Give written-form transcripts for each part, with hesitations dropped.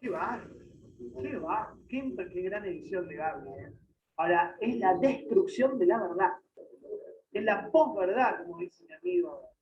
Qué va, qué va, qué gran edición de Gaby. Ahora, es la destrucción de la verdad. Es la posverdad, como dice mi amigo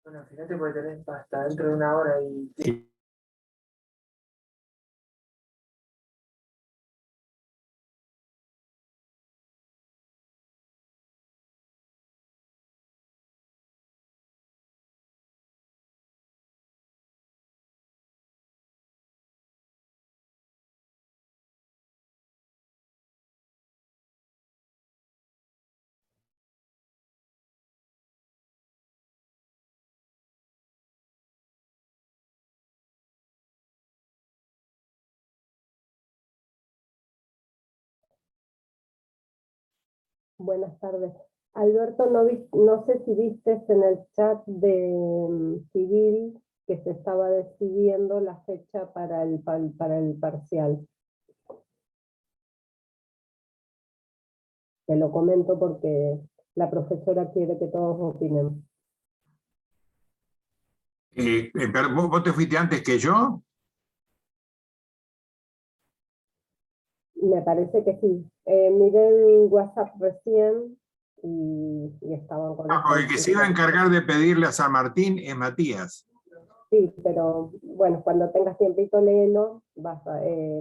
Bueno, fíjate, puede tener hasta dentro de una hora y... Sí. Buenas tardes. Alberto, no sé si viste en el chat de Civil que se estaba decidiendo la fecha para el parcial. Te lo comento porque la profesora quiere que todos opinen. Pero ¿vos te fuiste antes que yo? Me parece que sí. Miré el WhatsApp recién y estaban con No, porque el que se iba a encargar de pedirle a San Martín es Matías. Sí, pero bueno, cuando tengas tiempito léelo,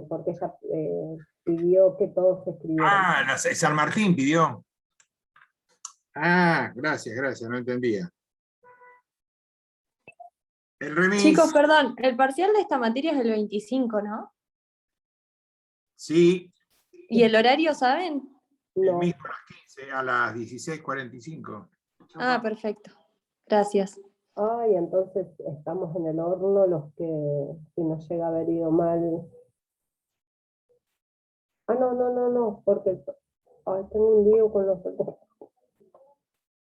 porque ella pidió que todos escribieran. Ah, San Martín pidió. Ah, gracias, no entendía. El remis. Chicos, perdón, el parcial de esta materia es el 25, ¿no? Sí, ¿Y el horario saben? el No, mismo a las 15, a las 16:45. Ah, perfecto. Gracias. ay, entonces estamos en el horno los que, si nos llega a haber ido mal. Ah, no, porque ay, tengo un lío con los...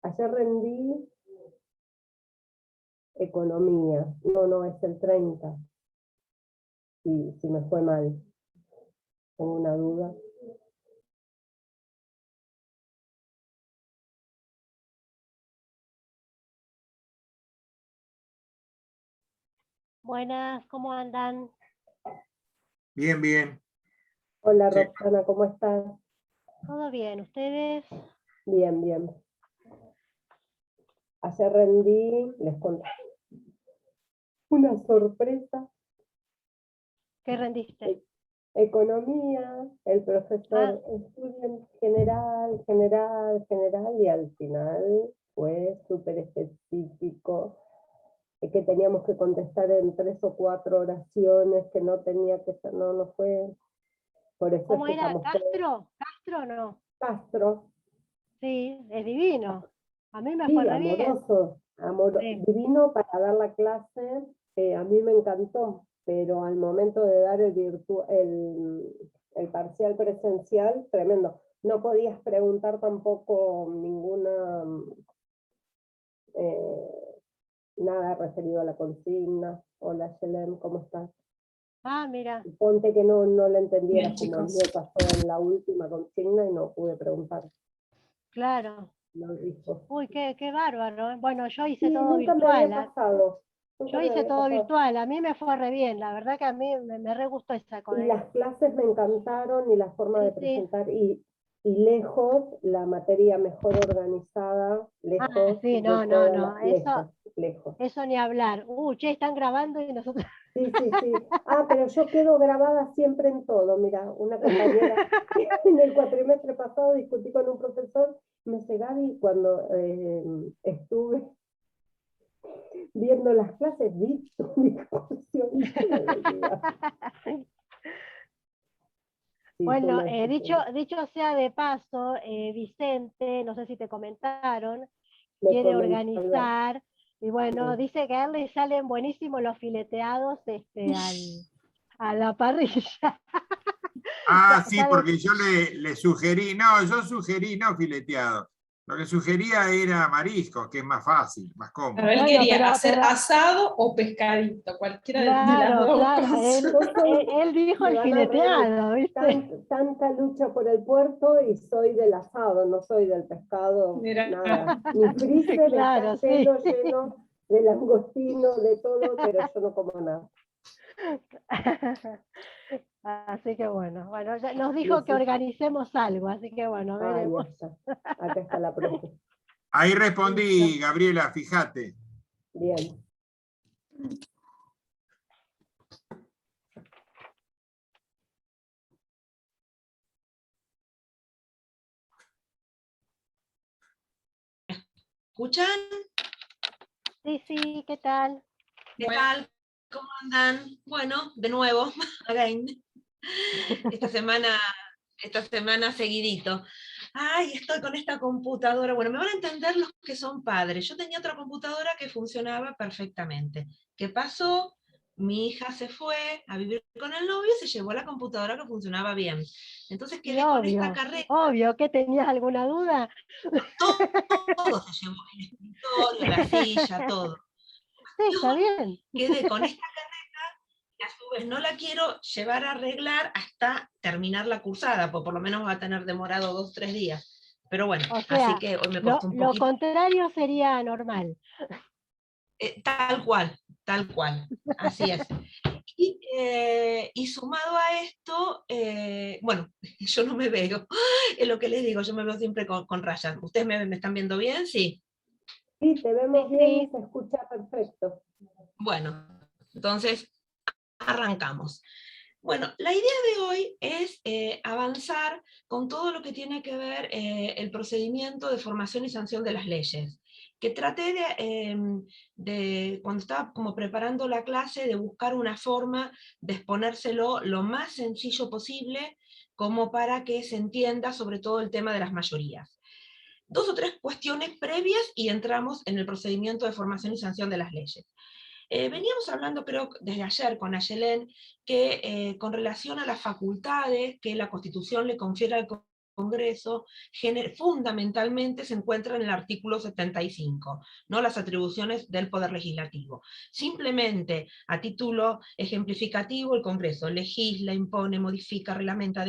Ayer rendí economía, no, es el 30, y si me fue mal, tengo una duda. Buenas, ¿cómo andan? Bien, bien. Hola Sí. Roxana, ¿cómo estás? ¿Todo bien? ¿Ustedes? Bien, bien. Ayer rendí, les conté una sorpresa. ¿Qué rendiste? Economía, el profesor estudia en general, y al final fue súper específico, que teníamos que contestar en 3 o 4 oraciones, que no tenía que ser, no fue, por eso ¿Cómo es que era? estamos ¿Castro? ¿Castro no? Castro, Sí, es divino. A mí me fue sí, re bien. amoroso, Sí. divino para dar la clase, a mí me encantó, pero al momento de dar el parcial presencial, tremendo. No podías preguntar tampoco ninguna, nada referido a la consigna. Hola, Yelem, ¿cómo estás? Ah, mira, Ponte que no la entendieras, Bien, como a mí chicos. me pasó en la última consigna y no pude preguntar. claro. No dijo. Uy, qué bárbaro. Bueno, yo Sí, hice todo nunca me había virtual. pasado. Yo hice todo virtual. A mí me fue re bien. La verdad que a mí me re gustó esa Y las clases me encantaron y la forma de Sí, sí. presentar y lejos, la materia mejor organizada, Ah, lejos sí, de no. todas las, lejos. Eso ni hablar. Che, están grabando y nosotros... Sí. Ah, pero yo quedo grabada siempre en todo. Mira, una compañera en el cuatrimestre pasado discutí con un profesor, me dice, Gaby, cuando estuve viendo las clases, vi tu discusión y se me olvidaba. Sí, fue Bueno, una discusión. dicho sea de paso, Vicente, no sé si te comentaron, Me quiere comentó Alberto. organizar, y bueno, Sí. dice que a él le salen buenísimos los fileteados a la parrilla. Ah, sí, ¿Sabe? porque yo le sugerí, no, yo sugerí no fileteado. Lo que sugería era mariscos, que es más fácil, más cómodo. Pero él Bueno, quería hacer pero- asado o pescadito, cualquiera de las Claro, dos claro, cosas. él dijo Me el van a reír. fileteado, ¿viste? Tanta lucha por el puerto y soy del asado, no soy del pescado, Mirá. nada. Mi freezer Claro, está lleno de langostino, de todo, pero yo no como nada. Así que bueno, ya nos dijo que sí. organicemos algo, así que bueno, Ahí veremos. está. Acá está la profe. Ahí respondí, Gabriela, fíjate. Bien. ¿Escuchan? Sí, ¿qué tal? ¿Qué tal? ¿Cómo andan? Bueno, de nuevo, again. Esta semana seguidito. Ay, estoy con esta computadora. Bueno, me van a entender los que son padres. Yo tenía otra computadora que funcionaba perfectamente. ¿Qué pasó? Mi hija se fue a vivir con el novio y se llevó la computadora que funcionaba bien. Entonces Y quedé con esta carrera. obvio, ¿que tenías alguna duda? Todo se llevó, el escritorio, la silla, todo. Sí, está bien. Quedé con esta carrera y a su vez no la quiero llevar a arreglar hasta terminar la cursada, porque por lo menos va a tener demorado 2 o 3 días. Pero bueno, O sea, así que hoy me lo costó un poquito. contrario sería normal. Tal cual, así es. Y sumado a esto, bueno, yo no me veo, es lo que les digo, yo me veo siempre con rayas. ¿Ustedes me están viendo bien? Sí. Sí, te vemos Sí, bien sí. y se escucha perfecto. Bueno, entonces arrancamos. Bueno, la idea de hoy es avanzar con todo lo que tiene que ver el procedimiento de formación y sanción de las leyes, que traté cuando estaba como preparando la clase, de buscar una forma de exponérselo lo más sencillo posible, como para que se entienda sobre todo el tema de las mayorías. 2 o 3 cuestiones previas y entramos en el procedimiento de formación y sanción de las leyes. Veníamos hablando, creo, desde ayer con Ayelén, que con relación a las facultades que la Constitución le confiere al Congreso, fundamentalmente se encuentra en el artículo 75, ¿no? Las atribuciones del Poder Legislativo. Simplemente, a título ejemplificativo, el Congreso legisla, impone, modifica, reglamenta,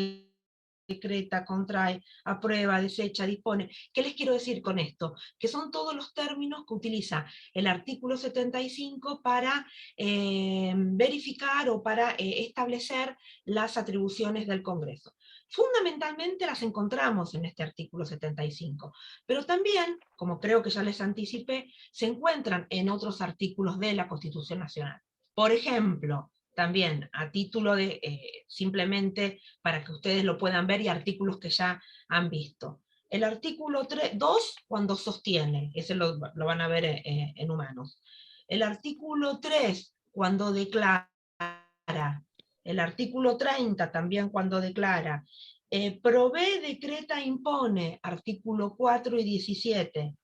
decreta, contrae, aprueba, desecha, dispone. ¿Qué les quiero decir con esto? Que son todos los términos que utiliza el artículo 75 para verificar o para establecer las atribuciones del Congreso. Fundamentalmente las encontramos en este artículo 75, pero también, como creo que ya les anticipé, se encuentran en otros artículos de la Constitución Nacional. Por ejemplo, también a título de simplemente para que ustedes lo puedan ver, y artículos que ya han visto. El artículo 2, cuando sostiene, ese lo van a ver en humanos. El artículo 3, cuando declara. El artículo 30, también cuando declara. Provee, decreta, impone, artículo 4 y 17.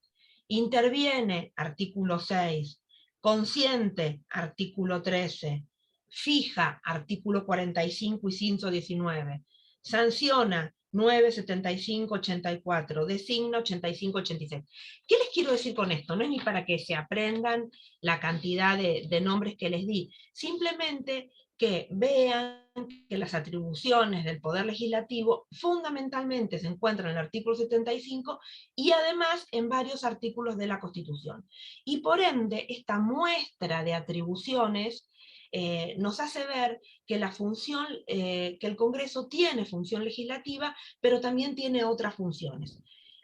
Interviene, artículo 6. Consiente, artículo 13. Fija, artículo 45 y 119. Sanciona, 9, 75, 84. Designa, 85, 86. ¿Qué les quiero decir con esto? No es ni para que se aprendan la cantidad de nombres que les di, simplemente que vean que las atribuciones del Poder Legislativo fundamentalmente se encuentran en el artículo 75 y además en varios artículos de la Constitución. Y por ende, esta muestra de atribuciones nos hace ver que la función, que el Congreso tiene función legislativa, pero también tiene otras funciones.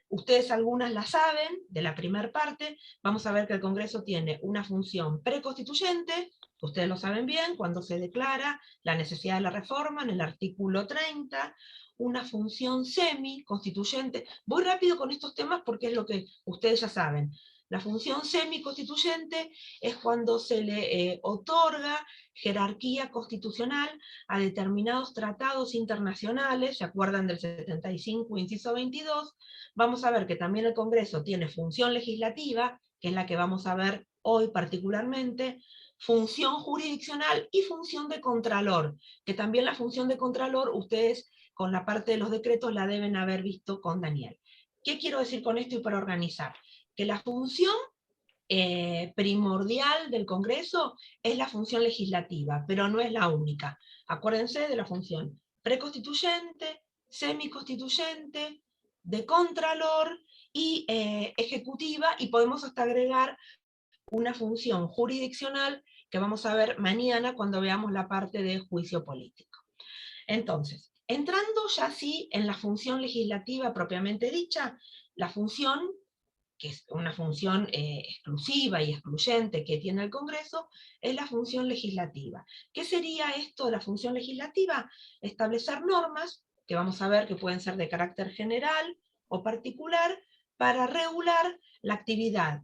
Ustedes algunas las saben, de la primera parte. Vamos a ver que el Congreso tiene una función preconstituyente, ustedes lo saben bien, cuando se declara la necesidad de la reforma en el artículo 30, una función semi-constituyente. Voy rápido con estos temas porque es lo que ustedes ya saben. La función semi-constituyente es cuando se le otorga jerarquía constitucional a determinados tratados internacionales, ¿se acuerdan del 75, inciso 22? Vamos a ver que también el Congreso tiene función legislativa, que es la que vamos a ver hoy particularmente, función jurisdiccional y función de contralor, que también la función de contralor ustedes con la parte de los decretos la deben haber visto con Daniel. ¿Qué quiero decir con esto y para organizar? Que la función primordial del Congreso es la función legislativa, pero no es la única. Acuérdense de la función preconstituyente, semiconstituyente, de contralor y ejecutiva, y podemos hasta agregar una función jurisdiccional que vamos a ver mañana cuando veamos la parte de juicio político. Entonces, entrando ya sí en la función legislativa propiamente dicha, la función, que es una función exclusiva y excluyente que tiene el Congreso, es la función legislativa. ¿Qué sería esto de la función legislativa? Establecer normas, que vamos a ver que pueden ser de carácter general o particular, para regular la actividad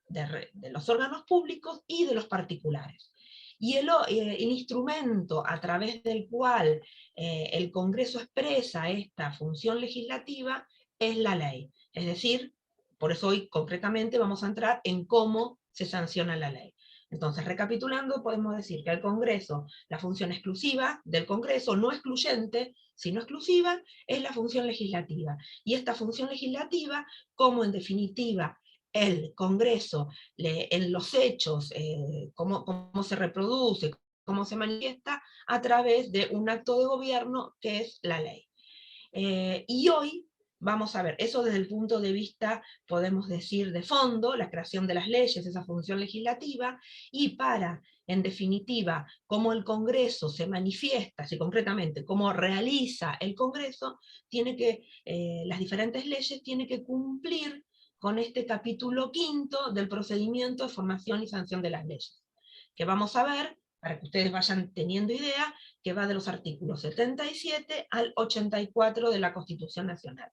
de los órganos públicos y de los particulares. Y el instrumento a través del cual el Congreso expresa esta función legislativa es la ley. Es decir, por eso hoy concretamente vamos a entrar en cómo se sanciona la ley. Entonces, recapitulando, podemos decir que el Congreso, la función exclusiva del Congreso, no excluyente, sino exclusiva, es la función legislativa. Y esta función legislativa, como en definitiva el Congreso, en los hechos, cómo se reproduce, cómo se manifiesta, a través de un acto de gobierno que es la ley. Y hoy vamos a ver, eso desde el punto de vista, podemos decir, de fondo, la creación de las leyes, esa función legislativa, y para, en definitiva, cómo el Congreso se manifiesta, así concretamente, cómo realiza el Congreso, las diferentes leyes tienen que cumplir con este capítulo 5 del procedimiento de formación y sanción de las leyes, que vamos a ver, para que ustedes vayan teniendo idea, que va de los artículos 77 al 84 de la Constitución Nacional.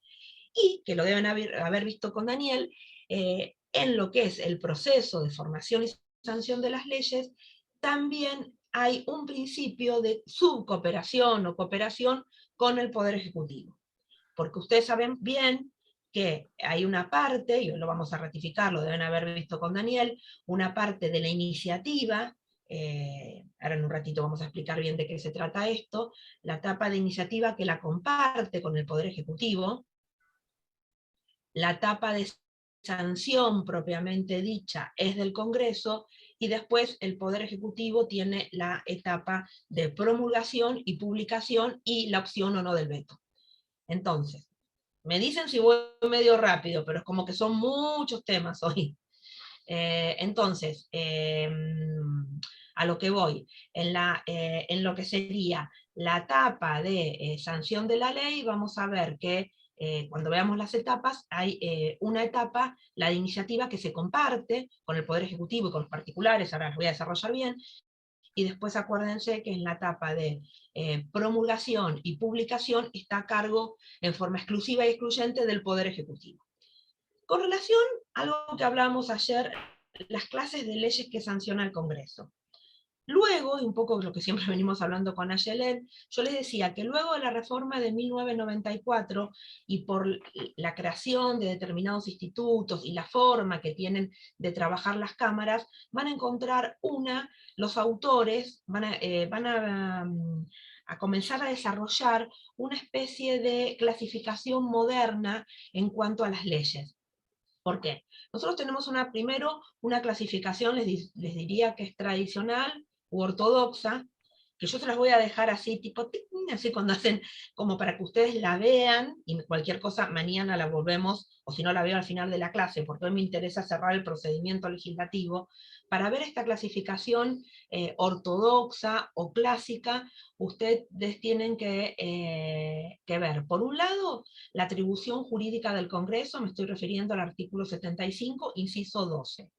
Y que lo deben haber visto con Daniel, en lo que es el proceso de formación y sanción de las leyes, también hay un principio de subcooperación o cooperación con el Poder Ejecutivo. Porque ustedes saben bien que hay una parte, y hoy lo vamos a ratificar, lo deben haber visto con Daniel, una parte de la iniciativa, ahora en un ratito vamos a explicar bien de qué se trata esto, la etapa de iniciativa que la comparte con el Poder Ejecutivo, la etapa de sanción propiamente dicha es del Congreso, y después el Poder Ejecutivo tiene la etapa de promulgación y publicación y la opción o no del veto. Entonces, me dicen si voy medio rápido, pero es como que son muchos temas hoy. Entonces, a lo que voy, en lo que sería la etapa de sanción de la ley, vamos a ver que cuando veamos las etapas, hay una etapa, la de iniciativa, que se comparte con el Poder Ejecutivo y con los particulares, ahora las voy a desarrollar bien, y después acuérdense que en la etapa de promulgación y publicación está a cargo en forma exclusiva y excluyente del Poder Ejecutivo. Con relación a algo que hablábamos ayer, las clases de leyes que sanciona el Congreso. Luego, y un poco de lo que siempre venimos hablando con Ayelen, yo les decía que luego de la reforma de 1994, y por la creación de determinados institutos y la forma que tienen de trabajar las cámaras, van a encontrar los autores van a comenzar a desarrollar una especie de clasificación moderna en cuanto a las leyes. ¿Por qué? Nosotros tenemos primero una clasificación, les diría que es tradicional u ortodoxa, que yo se las voy a dejar así, tipo, así cuando hacen, como para que ustedes la vean, y cualquier cosa mañana la volvemos, o si no la veo al final de la clase, porque hoy me interesa cerrar el procedimiento legislativo. Para ver esta clasificación ortodoxa o clásica, ustedes tienen que ver, por un lado, la atribución jurídica del Congreso, me estoy refiriendo al artículo 75, inciso 12.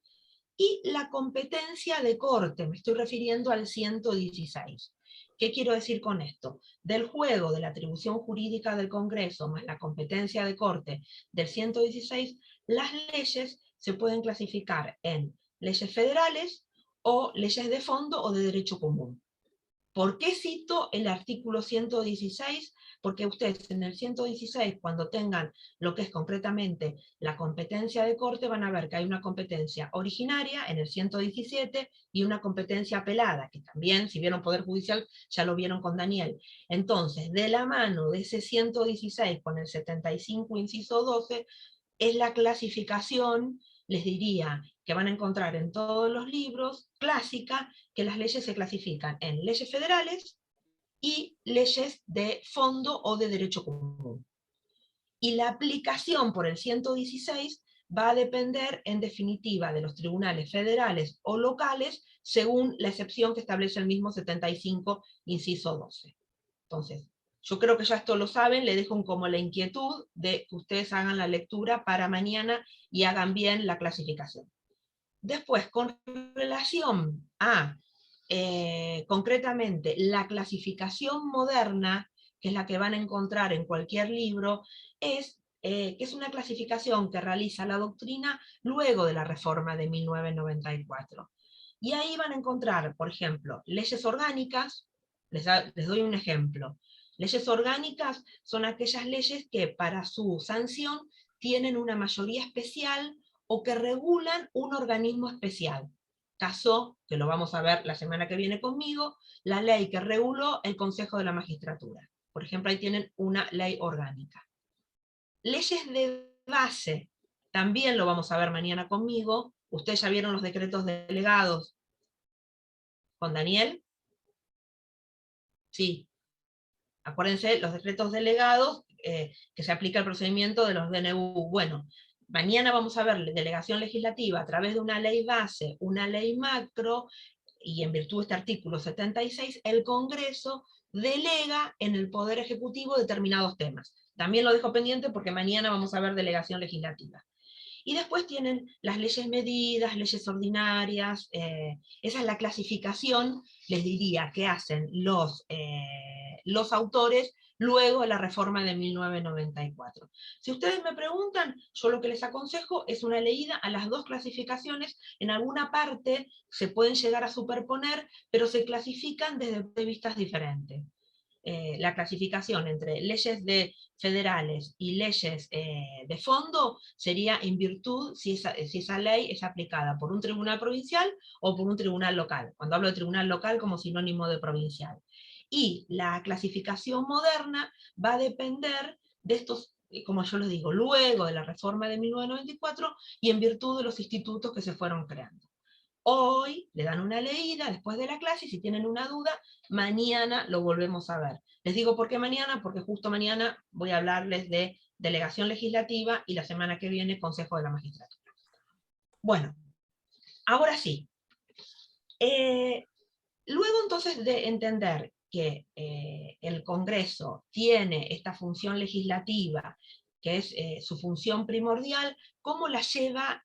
Y la competencia de corte, me estoy refiriendo al 116. ¿Qué quiero decir con esto? Del juego de la atribución jurídica del Congreso más la competencia de corte del 116, las leyes se pueden clasificar en leyes federales o leyes de fondo o de derecho común. ¿Por qué cito el artículo 116? Porque ustedes en el 116, cuando tengan lo que es concretamente la competencia de corte, van a ver que hay una competencia originaria en el 117 y una competencia apelada, que también, si vieron Poder Judicial, ya lo vieron con Daniel. Entonces, de la mano de ese 116 con el 75 inciso 12, es la clasificación, les diría, que van a encontrar en todos los libros, clásica, que las leyes se clasifican en leyes federales y leyes de fondo o de derecho común. Y la aplicación por el 116 va a depender, en definitiva, de los tribunales federales o locales, según la excepción que establece el mismo 75, inciso 12. Entonces, yo creo que ya esto lo saben, le dejo como la inquietud de que ustedes hagan la lectura para mañana y hagan bien la clasificación. Después, con relación a, concretamente, la clasificación moderna, que es la que van a encontrar en cualquier libro, que es una clasificación que realiza la doctrina luego de la reforma de 1994. Y ahí van a encontrar, por ejemplo, leyes orgánicas. Les doy un ejemplo. Leyes orgánicas son aquellas leyes que para su sanción tienen una mayoría especial o que regulan un organismo especial. Caso, que lo vamos a ver la semana que viene conmigo, la ley que reguló el Consejo de la Magistratura. Por ejemplo, ahí tienen una ley orgánica. Leyes de base, también lo vamos a ver mañana conmigo. Ustedes ya vieron los decretos delegados con Daniel. Sí. Acuérdense, los decretos delegados, que se aplica el procedimiento de los DNU. Bueno, mañana vamos a ver delegación legislativa a través de una ley base, una ley macro, y en virtud de este artículo 76, el Congreso delega en el Poder Ejecutivo determinados temas. También lo dejo pendiente porque mañana vamos a ver delegación legislativa. Y después tienen las leyes medidas, leyes ordinarias, esa es la clasificación, les diría, que hacen los autores luego de la reforma de 1994. Si ustedes me preguntan, yo lo que les aconsejo es una leída a las dos clasificaciones. En alguna parte se pueden llegar a superponer, pero se clasifican desde puntos de vista diferentes. La clasificación entre leyes federales y leyes de fondo sería en virtud si esa ley es aplicada por un tribunal provincial o por un tribunal local. Cuando hablo de tribunal local como sinónimo de provincial. Y la clasificación moderna va a depender de estos, como yo les digo, luego de la reforma de 1994 y en virtud de los institutos que se fueron creando. Hoy le dan una leída después de la clase y si tienen una duda, mañana lo volvemos a ver. Les digo por qué mañana, porque justo mañana voy a hablarles de delegación legislativa y la semana que viene Consejo de la Magistratura. Bueno, ahora sí. Luego entonces de entender que el Congreso tiene esta función legislativa, que es su función primordial, ¿cómo la lleva,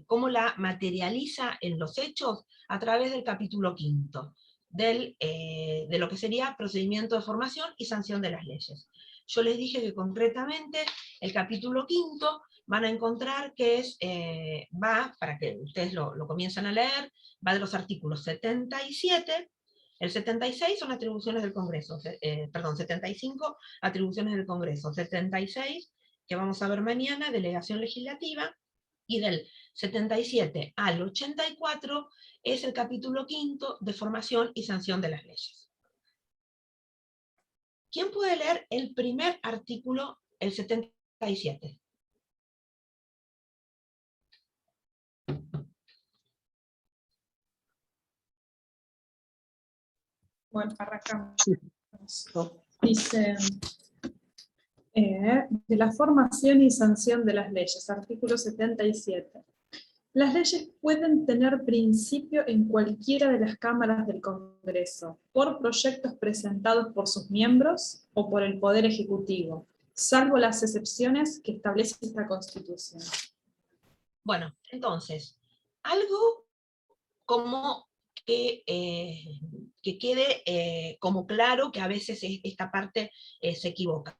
cómo la materializa en los hechos? A través del capítulo 5, de lo que sería procedimiento de formación y sanción de las leyes. Yo les dije que concretamente el capítulo 5 van a encontrar que va, para que ustedes lo comiencen a leer, va de los artículos 77, el 76 son atribuciones del Congreso, 75 atribuciones del Congreso, 76, que vamos a ver mañana, delegación legislativa, y del 77 al 84 es el capítulo 5 de formación y sanción de las leyes. ¿Quién puede leer el primer artículo, el 77? Bueno, arrancamos. Dice, de la formación y sanción de las leyes, artículo 77. Las leyes pueden tener principio en cualquiera de las cámaras del Congreso, por proyectos presentados por sus miembros o por el Poder Ejecutivo, salvo las excepciones que establece esta Constitución. Bueno, entonces, algo como que quede como claro que a veces esta parte se equivoca.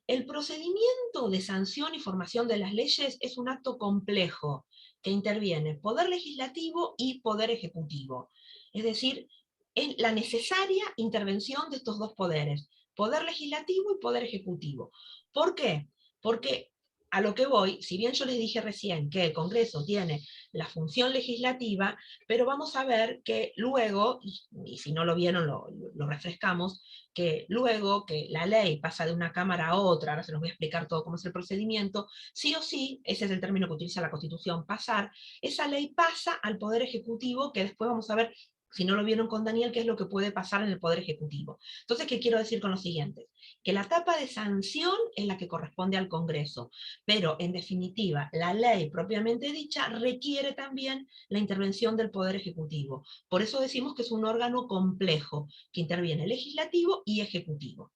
El procedimiento de sanción y formación de las leyes es un acto complejo que interviene Poder Legislativo y Poder Ejecutivo. Es decir, es la necesaria intervención de estos dos poderes, Poder Legislativo y Poder Ejecutivo. ¿Por qué? Porque a lo que voy, si bien yo les dije recién que el Congreso tiene la función legislativa, pero vamos a ver que luego, y si no lo vieron lo refrescamos, que luego que la ley pasa de una Cámara a otra, ahora se los voy a explicar todo cómo es el procedimiento, sí o sí, ese es el término que utiliza la Constitución, pasar, esa ley pasa al Poder Ejecutivo, que después vamos a ver, si no lo vieron con Daniel, qué es lo que puede pasar en el Poder Ejecutivo. Entonces, ¿qué quiero decir con lo siguiente? Que la etapa de sanción es la que corresponde al Congreso, pero en definitiva, la ley propiamente dicha requiere también la intervención del Poder Ejecutivo. Por eso decimos que es un órgano complejo, que interviene legislativo y ejecutivo.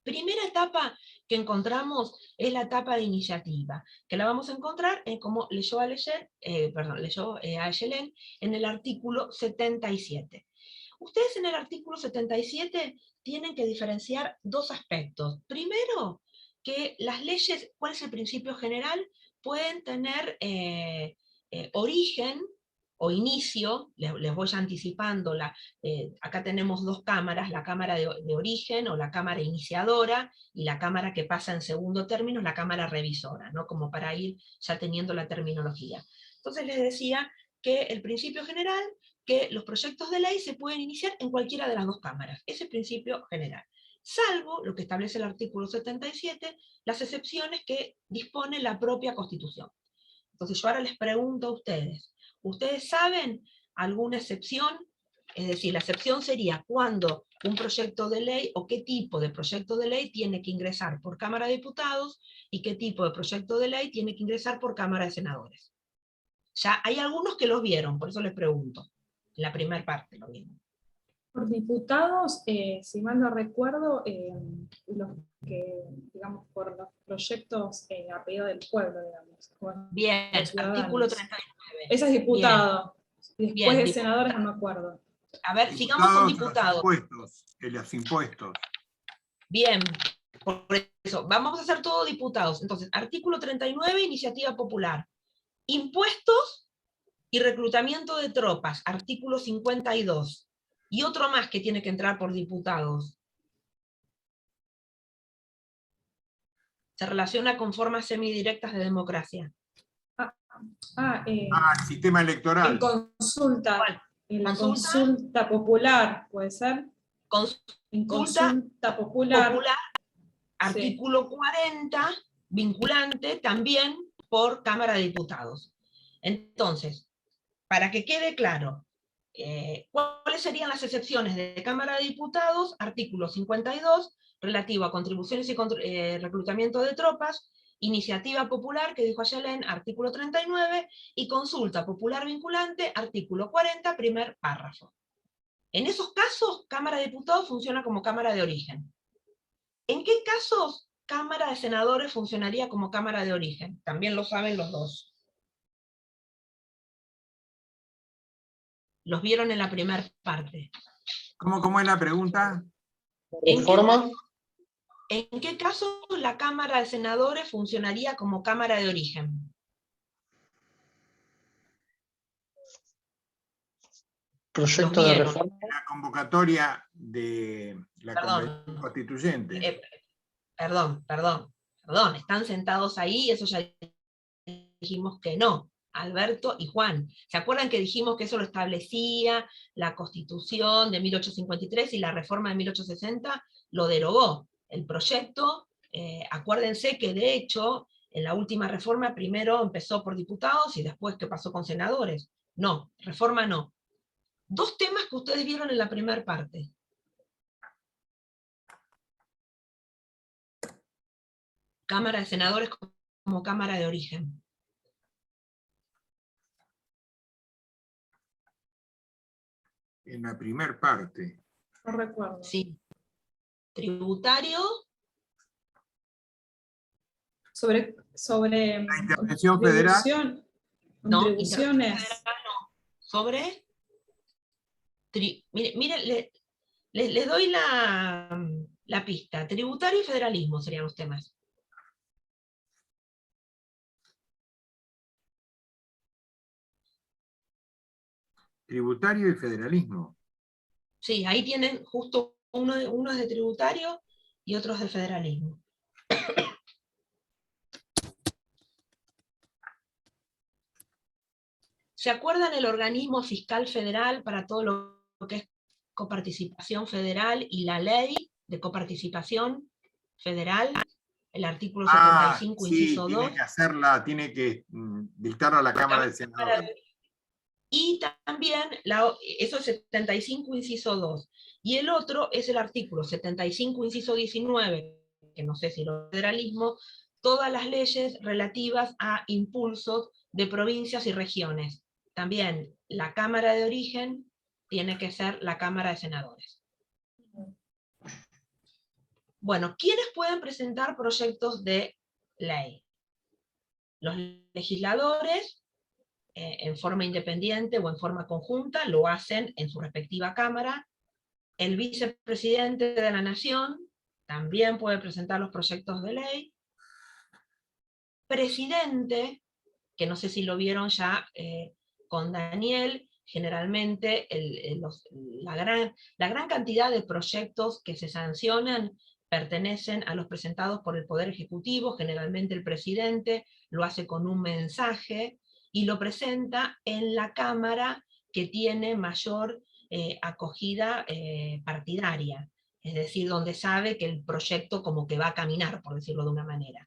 Primera etapa que encontramos es la etapa de iniciativa, que la vamos a encontrar como leyó Ayelén en el artículo 77. Ustedes en el artículo 77 tienen que diferenciar dos aspectos. Primero, que las leyes, ¿cuál es el principio general? Pueden tener origen o inicio, les voy anticipando, acá tenemos dos cámaras, la cámara de origen o la cámara iniciadora, y la cámara que pasa en segundo término, la cámara revisora, ¿no? Como para ir ya teniendo la terminología. Entonces les decía que el principio general, que los proyectos de ley se pueden iniciar en cualquiera de las dos cámaras, ese principio general. Salvo lo que establece el artículo 77, las excepciones que dispone la propia Constitución. Entonces yo ahora les pregunto a ustedes, ¿ustedes saben alguna excepción? Es decir, la excepción sería cuando un proyecto de ley, o qué tipo de proyecto de ley tiene que ingresar por Cámara de Diputados, y qué tipo de proyecto de ley tiene que ingresar por Cámara de Senadores. Ya hay algunos que los vieron, por eso les pregunto. En la primera parte lo vieron. Por diputados, si mal no recuerdo, los que, digamos, por los proyectos a pedido del pueblo, digamos. Bien, artículo 39. Ese es diputado. Bien. Después Bien, de senadores no me acuerdo. A ver, sigamos con diputados. Los impuestos. Bien, por eso, vamos a hacer todo diputados. Entonces, artículo 39, iniciativa popular. Impuestos y reclutamiento de tropas, artículo 52. Y otro más que tiene que entrar por diputados. Se relaciona con formas semidirectas de democracia. El sistema electoral. En consulta. ¿Cuál? En la consulta popular, ¿puede ser? En consulta popular. Artículo 40, vinculante también por Cámara de Diputados. Entonces, para que quede claro, ¿cuáles serían las excepciones de Cámara de Diputados? Artículo 52, relativo a contribuciones y reclutamiento de tropas, iniciativa popular, que dijo Ayelén, artículo 39, y consulta popular vinculante, artículo 40, primer párrafo. En esos casos, Cámara de Diputados funciona como Cámara de origen. ¿En qué casos Cámara de Senadores funcionaría como Cámara de origen? También lo saben los dos. Los vieron en la primera parte. ¿Cómo es la pregunta? ¿En qué caso la Cámara de Senadores funcionaría como Cámara de origen? Proyecto de reforma. La convocatoria de la Convención Constituyente. Perdón, están sentados ahí, eso ya dijimos que no. Alberto y Juan. ¿Se acuerdan que dijimos que eso lo establecía la Constitución de 1853 y la reforma de 1860 lo derogó? El proyecto, acuérdense que de hecho, en la última reforma primero empezó por diputados y después que pasó con senadores. No, reforma no. Dos temas que ustedes vieron en la primera parte. Cámara de Senadores como Cámara de origen. En la primera parte. No recuerdo. Sí. Tributario. Sobre La intervención federal. No, contribuciones. Federal no. Sobre. Mire, les doy la pista. Tributario y federalismo serían los temas. Tributario y federalismo. Sí, ahí tienen justo uno es de tributario y otro es de federalismo. ¿Se acuerdan el organismo fiscal federal para todo lo que es coparticipación federal y la ley de coparticipación federal? El artículo 75, Sí, inciso 2. tiene que dictar a la Cámara de Senadores. Y también, eso es 75, inciso 2. Y el otro es el artículo 75, inciso 19, que no sé si lo federalismo, todas las leyes relativas a impulsos de provincias y regiones. También la Cámara de Origen tiene que ser la Cámara de Senadores. Bueno, ¿quiénes pueden presentar proyectos de ley? Los legisladores, en forma independiente o en forma conjunta, lo hacen en su respectiva Cámara. El vicepresidente de la Nación también puede presentar los proyectos de ley. Presidente, que no sé si lo vieron ya con Daniel, generalmente la gran cantidad de proyectos que se sancionan pertenecen a los presentados por el Poder Ejecutivo. Generalmente el presidente lo hace con un mensaje y lo presenta en la Cámara que tiene mayor acogida partidaria, es decir, donde sabe que el proyecto como que va a caminar, por decirlo de una manera.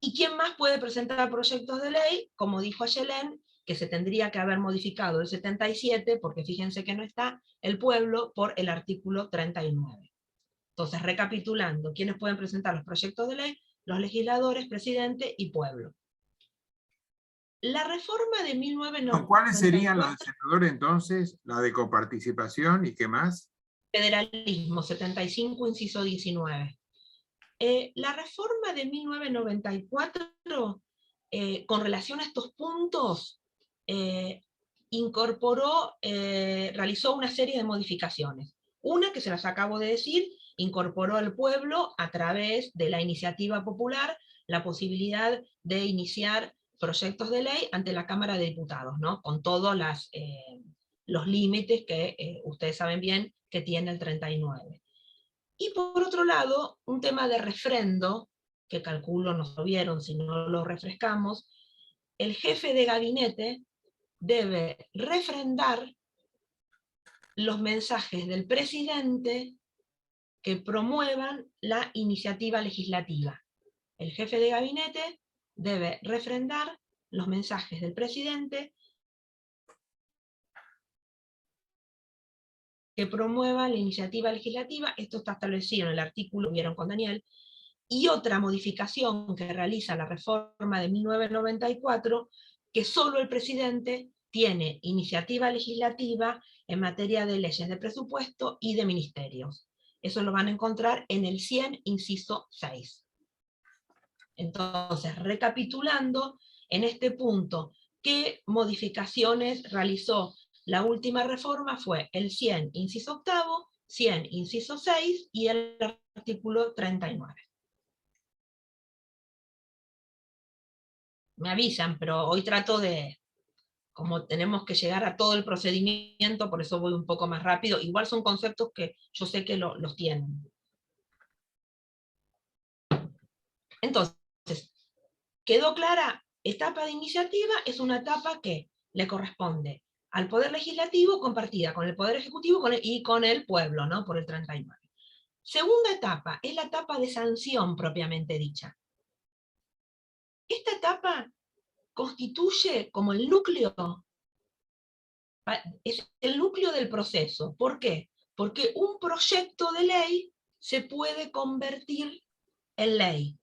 ¿Y quién más puede presentar proyectos de ley? Como dijo Ayelén, que se tendría que haber modificado el 77, porque fíjense que no está, el pueblo, por el artículo 39. Entonces, recapitulando, ¿quiénes pueden presentar los proyectos de ley? Los legisladores, presidente y pueblo. La reforma de 1994... ¿Cuáles serían los de senadores entonces? La de coparticipación y qué más. Federalismo, 75, inciso 19. La reforma de 1994, con relación a estos puntos, realizó una serie de modificaciones. Una, que se las acabo de decir, incorporó al pueblo, a través de la iniciativa popular, la posibilidad de iniciar proyectos de ley ante la Cámara de Diputados, ¿no? Con todos los límites que ustedes saben bien que tiene el 39. Y por otro lado, un tema de refrendo, que calculo no lo vieron si no lo refrescamos, el jefe de gabinete debe refrendar los mensajes del presidente que promuevan la iniciativa legislativa. El jefe de gabinete debe refrendar los mensajes del presidente que promueva la iniciativa legislativa. Esto está establecido en el artículo, vieron con Daniel. Y otra modificación que realiza la reforma de 1994, que solo el presidente tiene iniciativa legislativa en materia de leyes de presupuesto y de ministerios. Eso lo van a encontrar en el 100, inciso 6. Entonces, recapitulando, en este punto, ¿qué modificaciones realizó la última reforma? Fue el 100, inciso 8, 100, inciso 6 y el artículo 39. Me avisan, pero hoy trato de, como tenemos que llegar a todo el procedimiento, por eso voy un poco más rápido. Igual son conceptos que yo sé que los tienen. Entonces, ¿quedó clara? Etapa de iniciativa es una etapa que le corresponde al Poder Legislativo, compartida con el Poder Ejecutivo y con el pueblo, ¿no? Por el 39. Segunda etapa es la etapa de sanción propiamente dicha. Esta etapa constituye como el núcleo, es el núcleo del proceso. ¿Por qué? Porque un proyecto de ley se puede convertir en ley.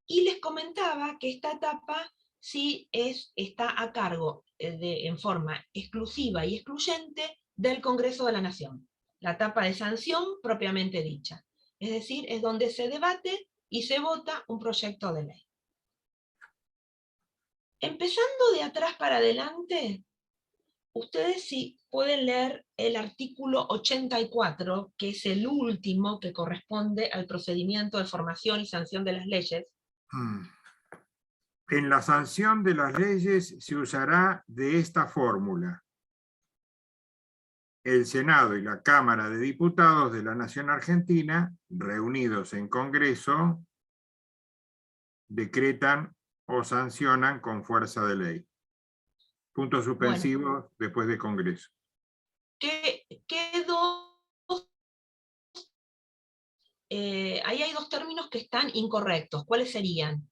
Y les comentaba que esta etapa sí está a cargo en forma exclusiva y excluyente del Congreso de la Nación. La etapa de sanción propiamente dicha. Es decir, es donde se debate y se vota un proyecto de ley. Empezando de atrás para adelante, ustedes sí pueden leer el artículo 84, que es el último que corresponde al procedimiento de formación y sanción de las leyes. En la sanción de las leyes se usará de esta fórmula. El Senado y la Cámara de Diputados de la Nación Argentina, reunidos en Congreso, decretan o sancionan con fuerza de ley. puntos suspensivos después de Congreso. ¿Qué dos? Ahí hay dos términos que están incorrectos. ¿Cuáles serían?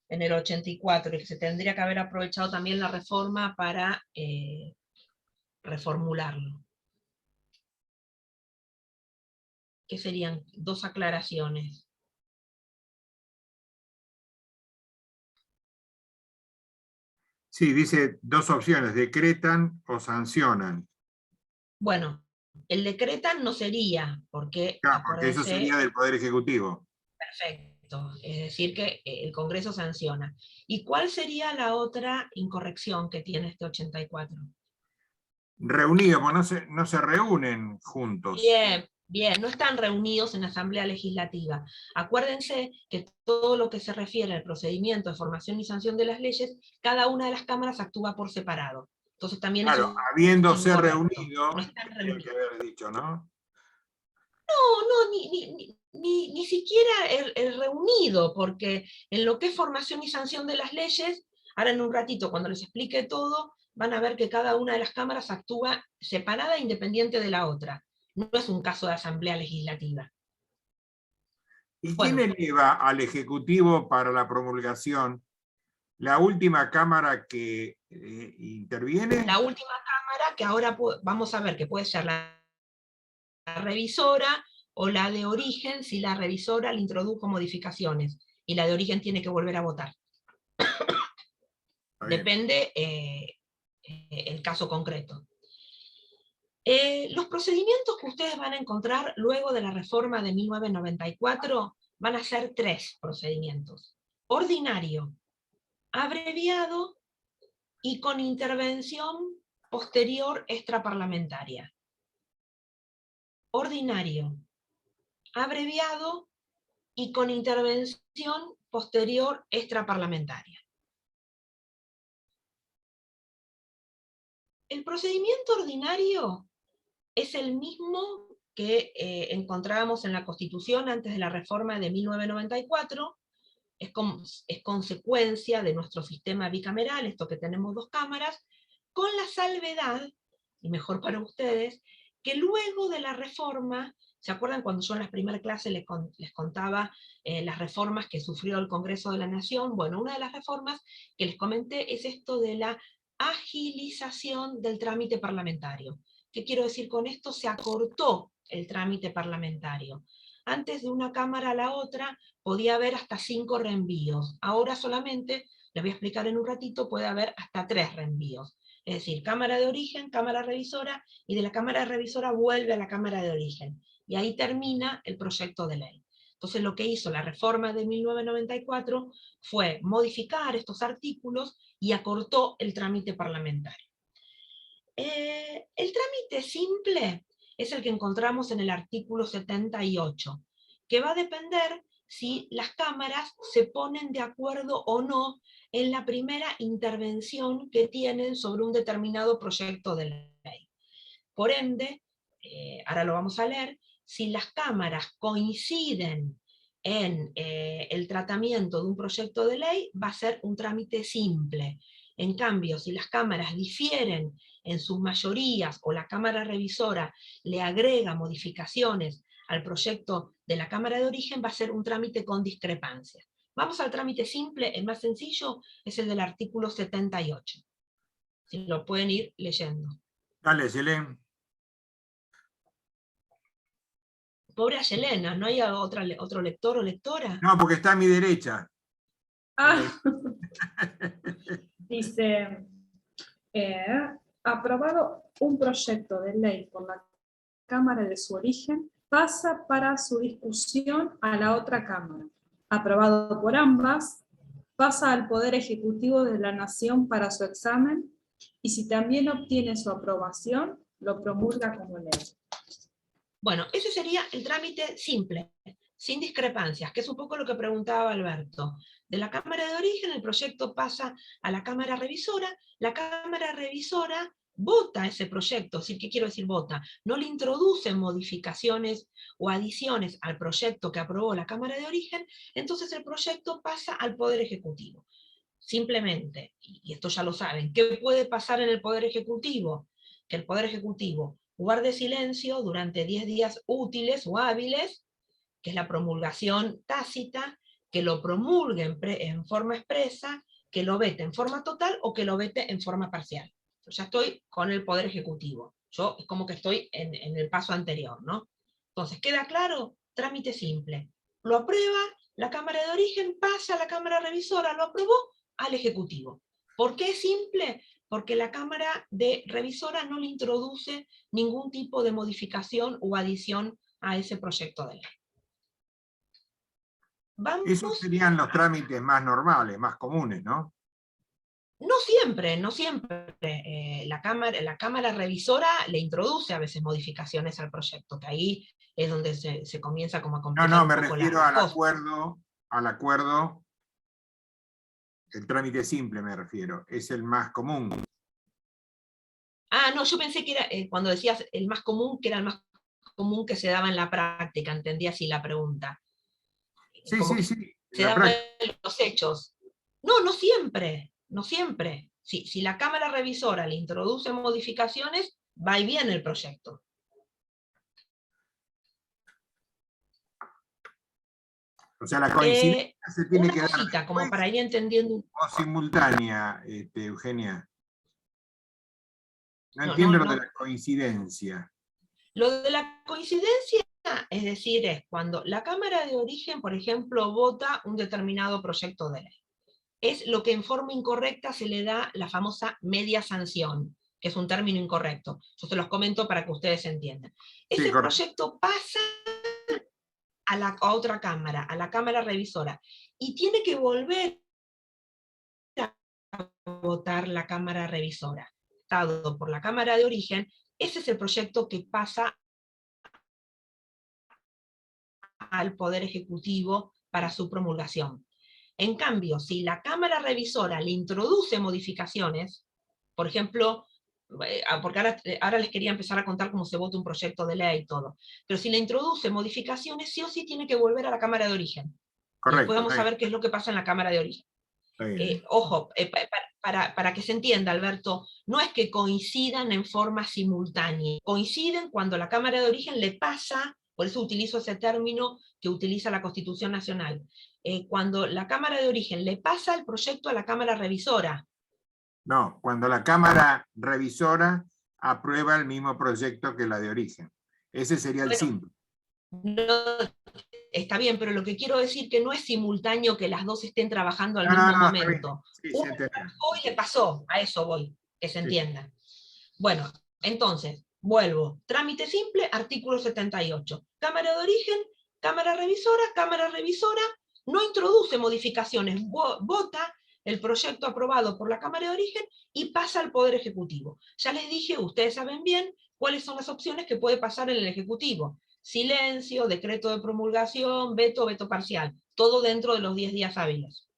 En el 84, y que se tendría que haber aprovechado también la reforma para reformularlo. ¿Qué serían? Dos aclaraciones. Sí, dice dos opciones, decretan o sancionan. Bueno, el decretan no sería, porque, Claro, porque eso acuérdense, sería del Poder Ejecutivo. perfecto, es decir que el Congreso sanciona. ¿Y cuál sería la otra incorrección que tiene este 84? Reunidos, pues no se reúnen juntos. Bien, bien, no están reunidos en la Asamblea Legislativa. Acuérdense que todo lo que se refiere al procedimiento de formación y sanción de las leyes, cada una de las cámaras actúa por separado. Entonces también Claro, eso es habiéndose incorrecto. reunido, No están tendría que reunidos. haber dicho, ¿no? No, ni siquiera el reunido, porque en lo que es formación y sanción de las leyes, ahora en un ratito, cuando les explique todo, van a ver que cada una de las cámaras actúa separada e independiente de la otra. No es un caso de asamblea legislativa. ¿Y Bueno. quién eleva al Ejecutivo para la promulgación? ¿La última Cámara que interviene? La última cámara, que ahora vamos a ver que puede ser la revisora o la de origen, si la revisora le introdujo modificaciones y la de origen tiene que volver a votar. Depende el caso concreto. Los procedimientos que ustedes van a encontrar luego de la reforma de 1994 van a ser 3 procedimientos. Ordinario, abreviado y con intervención posterior extraparlamentaria. Ordinario, abreviado y con intervención posterior extraparlamentaria. El procedimiento ordinario es el mismo que encontrábamos en la Constitución antes de la reforma de 1994, es consecuencia de nuestro sistema bicameral, esto que tenemos 2 cámaras, con la salvedad, y mejor para ustedes, que luego de la reforma, ¿se acuerdan cuando yo en la primera clase les contaba las reformas que sufrió el Congreso de la Nación? Bueno, una de las reformas que les comenté es esto de la agilización del trámite parlamentario. ¿Qué quiero decir con esto? Se acortó el trámite parlamentario. Antes de una cámara a la otra podía haber hasta 5 reenvíos. Ahora solamente, les voy a explicar en un ratito, puede haber hasta 3 reenvíos. Es decir, cámara de origen, cámara revisora, y de la cámara revisora vuelve a la cámara de origen. Y ahí termina el proyecto de ley. Entonces lo que hizo la reforma de 1994 fue modificar estos artículos y acortó el trámite parlamentario. El trámite simple es el que encontramos en el artículo 78, que va a depender si las cámaras se ponen de acuerdo o no en la primera intervención que tienen sobre un determinado proyecto de ley. Por ende, ahora lo vamos a leer, si las cámaras coinciden en el tratamiento de un proyecto de ley, va a ser un trámite simple. En cambio, si las cámaras difieren en sus mayorías o la cámara revisora le agrega modificaciones al proyecto de la cámara de origen, va a ser un trámite con discrepancias. Vamos al trámite simple, el más sencillo es el del artículo 78. Si lo pueden ir leyendo. Dale, Selén. Pobre a Yelena, ¿no hay otro lector o lectora? No, porque está a mi derecha. Dice, aprobado un proyecto de ley por la Cámara de su origen, pasa para su discusión a la otra Cámara. Aprobado por ambas, pasa al Poder Ejecutivo de la Nación para su examen, y si también obtiene su aprobación, lo promulga como ley. Bueno, ese sería el trámite simple, sin discrepancias, que es un poco lo que preguntaba Alberto. De la Cámara de origen, el proyecto pasa a la Cámara Revisora, la Cámara Revisora vota ese proyecto, ¿qué quiero decir vota? No le introduce modificaciones o adiciones al proyecto que aprobó la Cámara de origen, entonces el proyecto pasa al Poder Ejecutivo. simplemente, y esto ya lo saben, ¿qué puede pasar en el Poder Ejecutivo? Que el Poder Ejecutivo guarde silencio durante 10 días útiles o hábiles, que es la promulgación tácita, que lo promulgue en forma expresa, que lo vete en forma total o que lo vete en forma parcial. Yo ya estoy con el Poder Ejecutivo. Yo es como que estoy en el paso anterior, ¿no? Entonces, ¿queda claro? Trámite simple. Lo aprueba, la Cámara de Origen pasa a la Cámara Revisora, lo aprobó al Ejecutivo. ¿Por qué es simple? Porque la Cámara de Revisora no le introduce ningún tipo de modificación o adición a ese proyecto de ley. Esos serían los trámites más normales, más comunes, ¿no? No siempre. La Cámara Revisora le introduce a veces modificaciones al proyecto, que ahí es donde se comienza como a complicar No, un me poco refiero la cosa. al acuerdo, el trámite simple me refiero, es el más común. Ah, no, yo pensé que era, cuando decías el más común, que era el más común que se daba en la práctica, entendí así la pregunta. Sí, Como sí, que sí. se daba en los hechos. No, no siempre. Si la Cámara Revisora le introduce modificaciones, va y viene el proyecto. O sea, la coincidencia se tiene una que dar cosita, como después para ir entendiendo. o simultánea, Eugenia. No entiendo lo de la coincidencia. Lo de la coincidencia, es decir, es cuando la Cámara de Origen, por ejemplo, vota un determinado proyecto de ley. Es lo que en forma incorrecta se le da la famosa media sanción, que es un término incorrecto. Yo se los comento para que ustedes entiendan. Ese proyecto pasa a otra cámara, a la Cámara Revisora, y tiene que volver a votar la Cámara Revisora. Dado por la Cámara de Origen, ese es el proyecto que pasa al Poder Ejecutivo para su promulgación. En cambio, si la Cámara Revisora le introduce modificaciones, por ejemplo, porque ahora les quería empezar a contar cómo se vota un proyecto de ley y todo, pero si le introduce modificaciones, sí o sí tiene que volver a la Cámara de Origen. Correcto. Y después vamos a ver qué es lo que pasa en la Cámara de Origen. Ojo, para que se entienda, Alberto, no es que coincidan en forma simultánea, coinciden cuando la Cámara de Origen le pasa, por eso utilizo ese término que utiliza la Constitución Nacional, cuando la Cámara de Origen le pasa el proyecto a la Cámara Revisora. No, cuando la Cámara Revisora aprueba el mismo proyecto que la de origen. Ese sería el simple. No, está bien, pero lo que quiero decir que no es simultáneo que las dos estén trabajando al mismo momento. Sí, Hoy le pasó, a eso voy, que se entienda. Bueno, entonces, vuelvo. Trámite simple, artículo 78. Cámara de Origen, Cámara Revisora, no introduce modificaciones, vota el proyecto aprobado por la Cámara de Origen y pasa al Poder Ejecutivo. Ya les dije, ustedes saben bien cuáles son las opciones que puede pasar en el Ejecutivo. Silencio, decreto de promulgación, veto parcial. Todo dentro de los 10 días hábiles.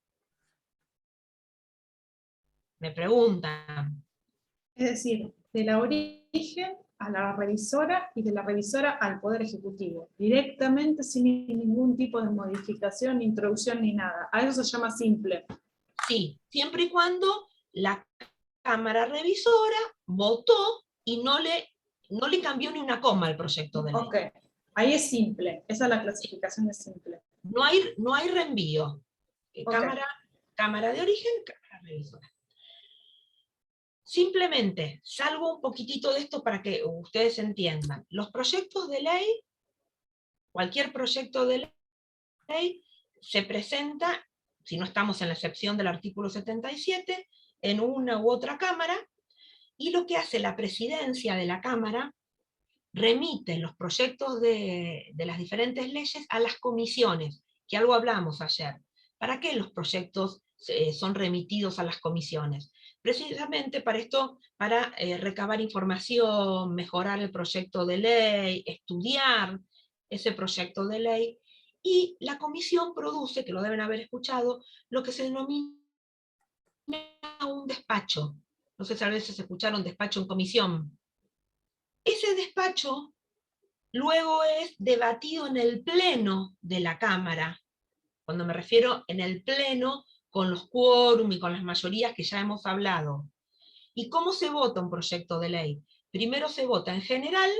Me preguntan. Es decir, de la Origen a la Revisora y de la Revisora al Poder Ejecutivo. Directamente sin ningún tipo de modificación, ni introducción, ni nada. A eso se llama simple. Sí, siempre y cuando la Cámara Revisora votó y no le cambió ni una coma al proyecto de ley. Ok, ahí es simple. Esa es la clasificación de simple. No hay reenvío. Cámara de Origen, Cámara Revisora. Simplemente, salgo un poquitito de esto para que ustedes entiendan. Los proyectos de ley, cualquier proyecto de ley, se presenta, si no estamos en la excepción del artículo 77, en una u otra cámara, y lo que hace la presidencia de la cámara, remite los proyectos de las diferentes leyes a las comisiones, que algo hablamos ayer. ¿Para qué los proyectos son remitidos a las comisiones? Precisamente para esto, para recabar información, mejorar el proyecto de ley, estudiar ese proyecto de ley, y la comisión produce, que lo deben haber escuchado, lo que se denomina un despacho. No sé si a veces escucharon despacho en comisión. Ese despacho luego es debatido en el pleno de la Cámara. Cuando me refiero en el pleno, con los quórum y con las mayorías que ya hemos hablado. ¿Y cómo se vota un proyecto de ley? Primero se vota en general,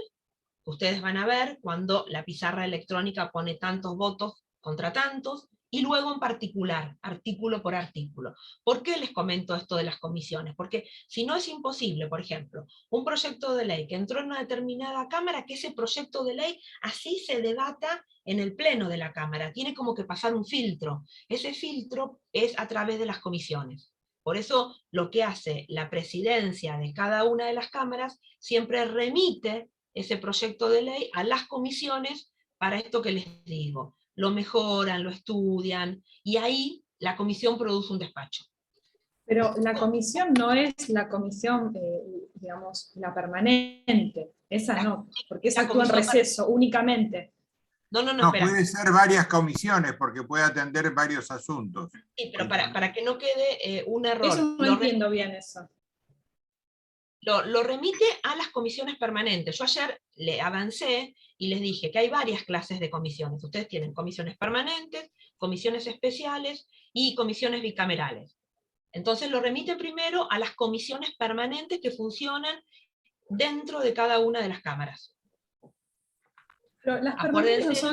ustedes van a ver cuando la pizarra electrónica pone tantos votos contra tantos, y luego en particular, artículo por artículo. ¿Por qué les comento esto de las comisiones? Porque si no es imposible, por ejemplo, un proyecto de ley que entró en una determinada Cámara, que ese proyecto de ley así se debata en el pleno de la Cámara. Tiene como que pasar un filtro. Ese filtro es a través de las comisiones. Por eso lo que hace la presidencia de cada una de las cámaras siempre remite ese proyecto de ley a las comisiones para esto que les digo. Lo mejoran, lo estudian, y ahí la comisión produce un despacho. Pero la comisión no es la comisión, digamos, la permanente. Esa no, porque esa actúa en receso únicamente. No, No, espera. puede ser varias comisiones porque puede atender varios asuntos. Sí, pero para que no quede un error. Eso no entiendo bien eso. Lo remite a las comisiones permanentes. Yo ayer le avancé y les dije que hay varias clases de comisiones. Ustedes tienen comisiones permanentes, comisiones especiales y comisiones bicamerales. Entonces lo remite primero a las comisiones permanentes que funcionan dentro de cada una de las cámaras. Pero las permanentes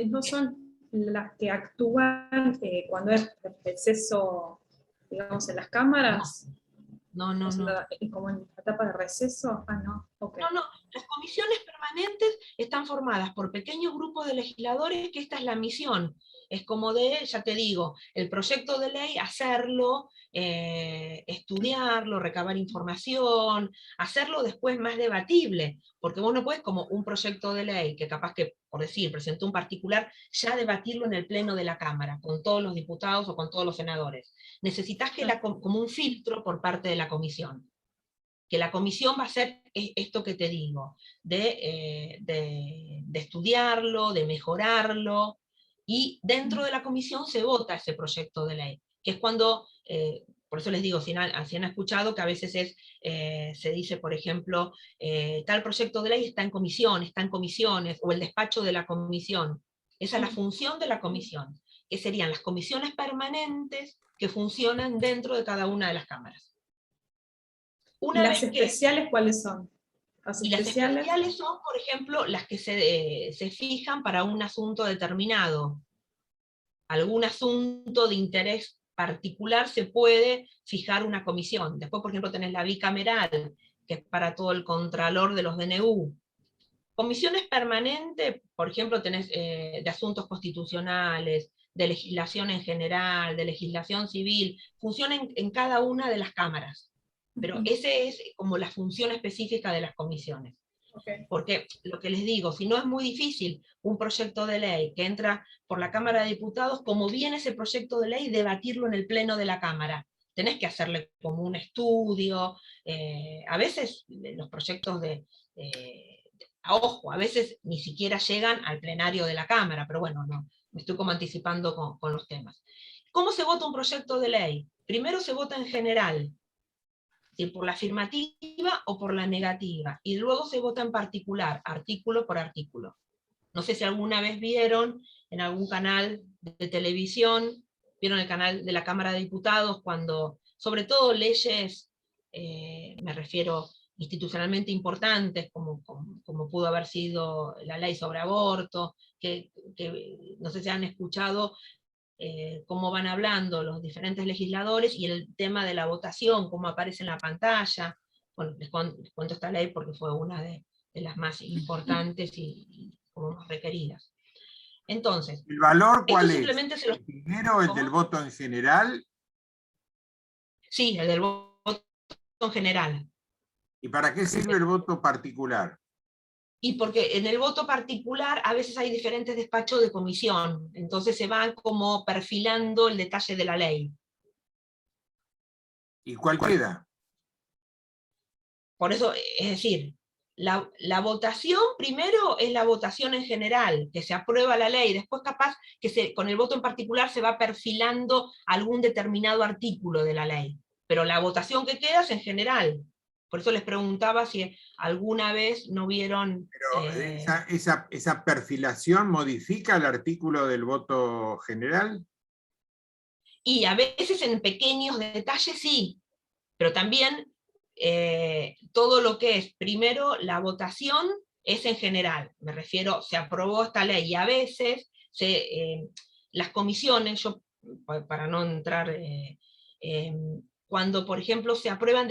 no son las que actúan cuando es receso, digamos, en las cámaras. No. Como en la etapa de receso. No. Okay. No. Las comisiones permanentes están formadas por pequeños grupos de legisladores, que esta es la misión. Es como ya te digo, el proyecto de ley, hacerlo, estudiarlo, recabar información, hacerlo después más debatible, porque vos no podés, como un proyecto de ley, que capaz que, por decir, presentó un particular, ya debatirlo en el pleno de la Cámara, con todos los diputados o con todos los senadores. Necesitas que como un filtro por parte de la comisión. Que la comisión va a hacer esto que te digo, de estudiarlo, de mejorarlo, y dentro de la comisión se vota ese proyecto de ley, que es cuando, por eso les digo, si han escuchado que a veces se dice, por ejemplo, tal proyecto de ley está en comisiones, o el despacho de la comisión. Esa es la función de la comisión, que serían las comisiones permanentes que funcionan dentro de cada una de las cámaras. ¿Y las especiales cuáles son? Las especiales son, por ejemplo, las que se fijan para un asunto determinado. Algún asunto de interés particular se puede fijar una comisión. Después, por ejemplo, tenés la bicameral, que es para todo el contralor de los DNU. Comisiones permanentes, por ejemplo, tenés de asuntos constitucionales, de legislación en general, de legislación civil, funcionan en cada una de las cámaras. Pero esa es como la función específica de las comisiones. Okay. Porque lo que les digo, si no es muy difícil un proyecto de ley que entra por la Cámara de Diputados, como viene ese proyecto de ley, debatirlo en el pleno de la Cámara. Tenés que hacerle como un estudio. A veces los proyectos ojo, a veces ni siquiera llegan al plenario de la Cámara, pero bueno, no, me estoy como anticipando con los temas. ¿Cómo se vota un proyecto de ley? Primero se vota en general, por la afirmativa o por la negativa, y luego se vota en particular, artículo por artículo. No sé si alguna vez vieron en algún canal de televisión, vieron el canal de la Cámara de Diputados, cuando, sobre todo leyes, me refiero institucionalmente importantes, como pudo haber sido la ley sobre aborto, que no sé si han escuchado cómo van hablando los diferentes legisladores, y el tema de la votación, cómo aparece en la pantalla. Bueno, les cuento esta ley porque fue una de las más importantes y como más requeridas. Entonces, ¿el valor cuál es? Simplemente ¿El primero, el del voto en general? Sí, el del voto en general. ¿Y para qué sirve el voto particular? Y porque en el voto particular a veces hay diferentes despachos de comisión, entonces se van como perfilando el detalle de la ley. ¿Y cuál queda? Por eso, es decir, la votación primero es la votación en general, que se aprueba la ley, después capaz que con el voto en particular se va perfilando algún determinado artículo de la ley, pero la votación que queda es en general. Por eso les preguntaba si alguna vez no vieron... Pero esa perfilación modifica el artículo del voto general. Y a veces en pequeños detalles sí, pero también todo lo que es, primero, la votación es en general, me refiero, se aprobó esta ley, y a veces las comisiones, yo para no entrar, cuando por ejemplo se aprueban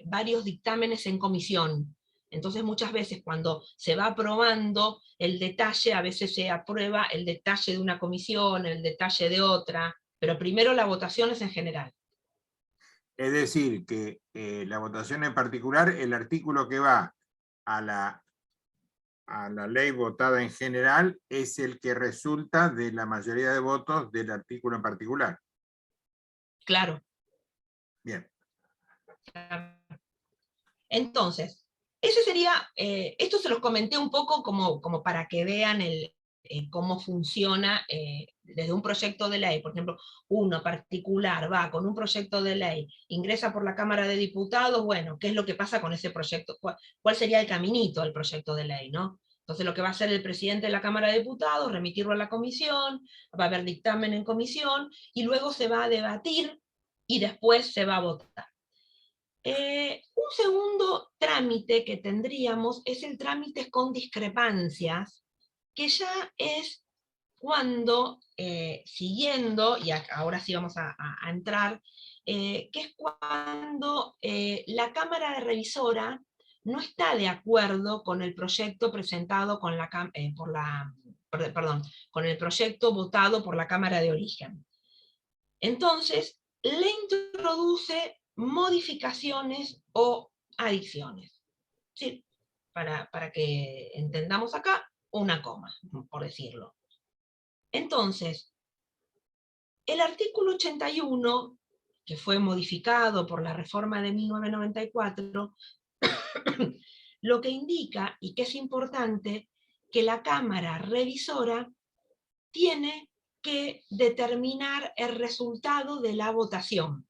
varios dictámenes en comisión, entonces muchas veces cuando se va aprobando el detalle, a veces se aprueba el detalle de una comisión, el detalle de otra, pero primero la votación es en general. Es decir, que la votación en particular, el artículo que va a la ley votada en general, es el que resulta de la mayoría de votos del artículo en particular. Claro. Bien. Entonces, ese sería, esto se los comenté un poco como para que vean cómo funciona desde un proyecto de ley. Por ejemplo, uno particular va con un proyecto de ley, ingresa por la Cámara de Diputados, bueno, ¿qué es lo que pasa con ese proyecto? ¿Cuál sería el caminito del proyecto de ley, no? Entonces lo que va a hacer el presidente de la Cámara de Diputados, remitirlo a la comisión, va a haber dictamen en comisión, y luego se va a debatir, y después se va a votar. Un segundo trámite que tendríamos es el trámite con discrepancias, que ya es cuando, siguiendo, y ahora sí vamos a entrar, que es cuando la Cámara Revisora no está de acuerdo con el proyecto presentado con con el proyecto votado por la Cámara de Origen. Entonces, le introduce modificaciones o adiciones. ¿Sí? Para que entendamos acá, una coma, por decirlo. Entonces, el artículo 81, que fue modificado por la reforma de 1994, lo que indica, y que es importante, que la Cámara Revisora tiene que determinar el resultado de la votación.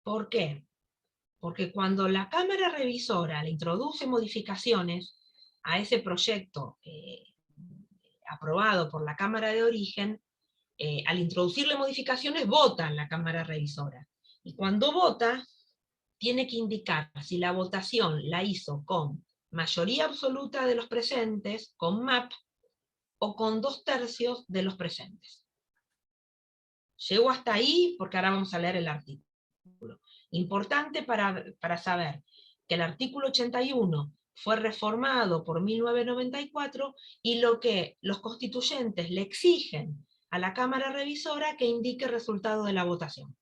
¿Por qué? Porque cuando la Cámara Revisora le introduce modificaciones a ese proyecto aprobado por la Cámara de Origen, al introducirle modificaciones vota en la Cámara Revisora. Y cuando vota, tiene que indicar si la votación la hizo con mayoría absoluta de los presentes, con MAP, o con 2/3 de los presentes. Llego hasta ahí porque ahora vamos a leer el artículo. Importante para saber que el artículo 81 fue reformado por 1994 y lo que los constituyentes le exigen a la Cámara Revisora que indique el resultado de la votación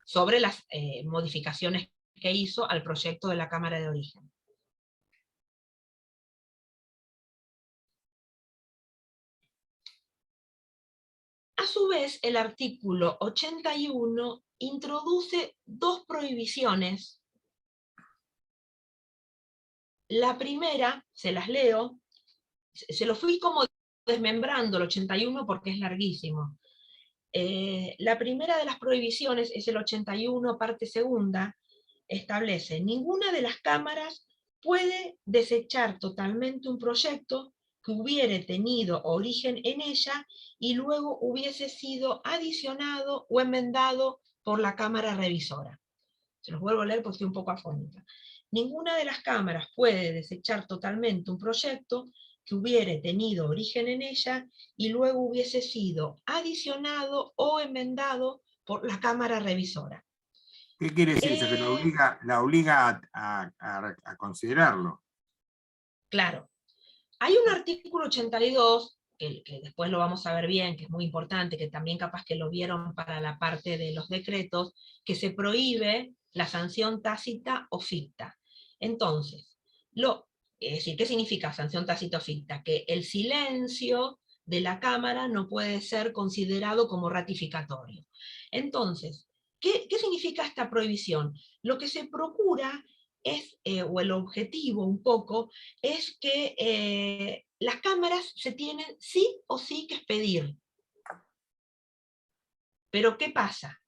sobre las modificaciones que hizo al proyecto de la Cámara de Origen. A su vez, el artículo 81 introduce dos prohibiciones. La primera, se las leo, se lo fui como desmembrando el 81 porque es larguísimo. La primera de las prohibiciones es el 81, parte segunda, establece: ninguna de las cámaras puede desechar totalmente un proyecto que hubiere tenido origen en ella y luego hubiese sido adicionado o enmendado por la Cámara Revisora. Se los vuelvo a leer porque estoy un poco afónica. Ninguna de las cámaras puede desechar totalmente un proyecto que hubiere tenido origen en ella y luego hubiese sido adicionado o enmendado por la Cámara Revisora. ¿Qué quiere decir eso? Que la obliga a considerarlo. Claro. Hay un artículo 82, que después lo vamos a ver bien, que es muy importante, que también capaz que lo vieron para la parte de los decretos, que se prohíbe la sanción tácita o ficta. Entonces, es decir, ¿qué significa sanción tácita o ficta? Que el silencio de la Cámara no puede ser considerado como ratificatorio. Entonces, ¿qué significa esta prohibición? Lo que se procura es, o el objetivo un poco, es que las cámaras se tienen sí o sí que expedir. Pero ¿qué pasa?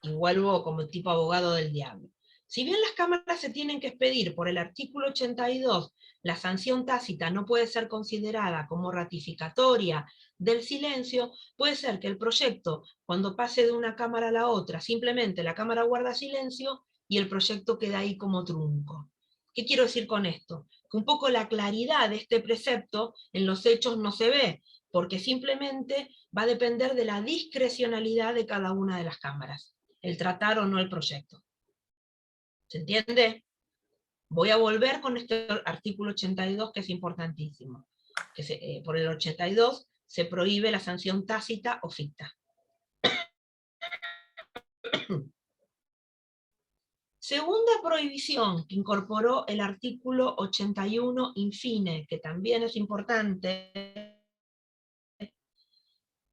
Y vuelvo como tipo abogado del diablo. Si bien las cámaras se tienen que expedir por el artículo 82, la sanción tácita no puede ser considerada como ratificatoria del silencio, puede ser que el proyecto, cuando pase de una cámara a la otra, simplemente la cámara guarda silencio y el proyecto queda ahí como trunco. ¿Qué quiero decir con esto? Que un poco la claridad de este precepto en los hechos no se ve, porque simplemente va a depender de la discrecionalidad de cada una de las cámaras, el tratar o no el proyecto. ¿Se entiende? Voy a volver con este artículo 82 que es importantísimo. Por el 82 se prohíbe la sanción tácita o ficta. Segunda prohibición que incorporó el artículo 81 infine, que también es importante,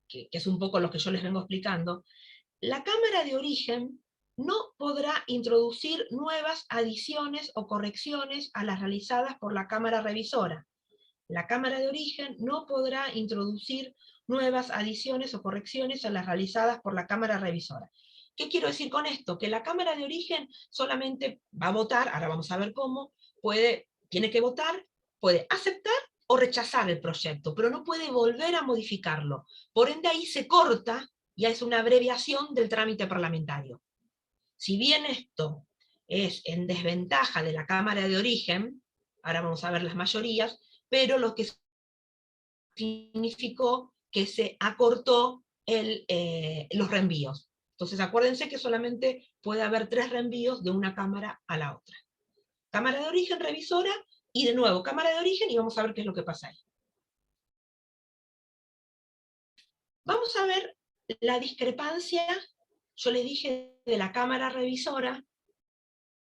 que es un poco lo que yo les vengo explicando. La cámara de origen no podrá introducir nuevas adiciones o correcciones a las realizadas por la cámara revisora. La cámara de origen no podrá introducir nuevas adiciones o correcciones a las realizadas por la cámara revisora. ¿Qué quiero decir con esto? Que la cámara de origen solamente va a votar, ahora vamos a ver cómo, tiene que votar, puede aceptar o rechazar el proyecto, pero no puede volver a modificarlo. Por ende ahí se corta, ya es una abreviación del trámite parlamentario. Si bien esto es en desventaja de la cámara de origen, ahora vamos a ver las mayorías, pero lo que significó que se acortó los reenvíos. Entonces acuérdense que solamente puede haber 3 reenvíos de una cámara a la otra. Cámara de origen, revisora, y de nuevo cámara de origen, y vamos a ver qué es lo que pasa ahí. Vamos a ver la discrepancia, yo les dije, de la cámara revisora,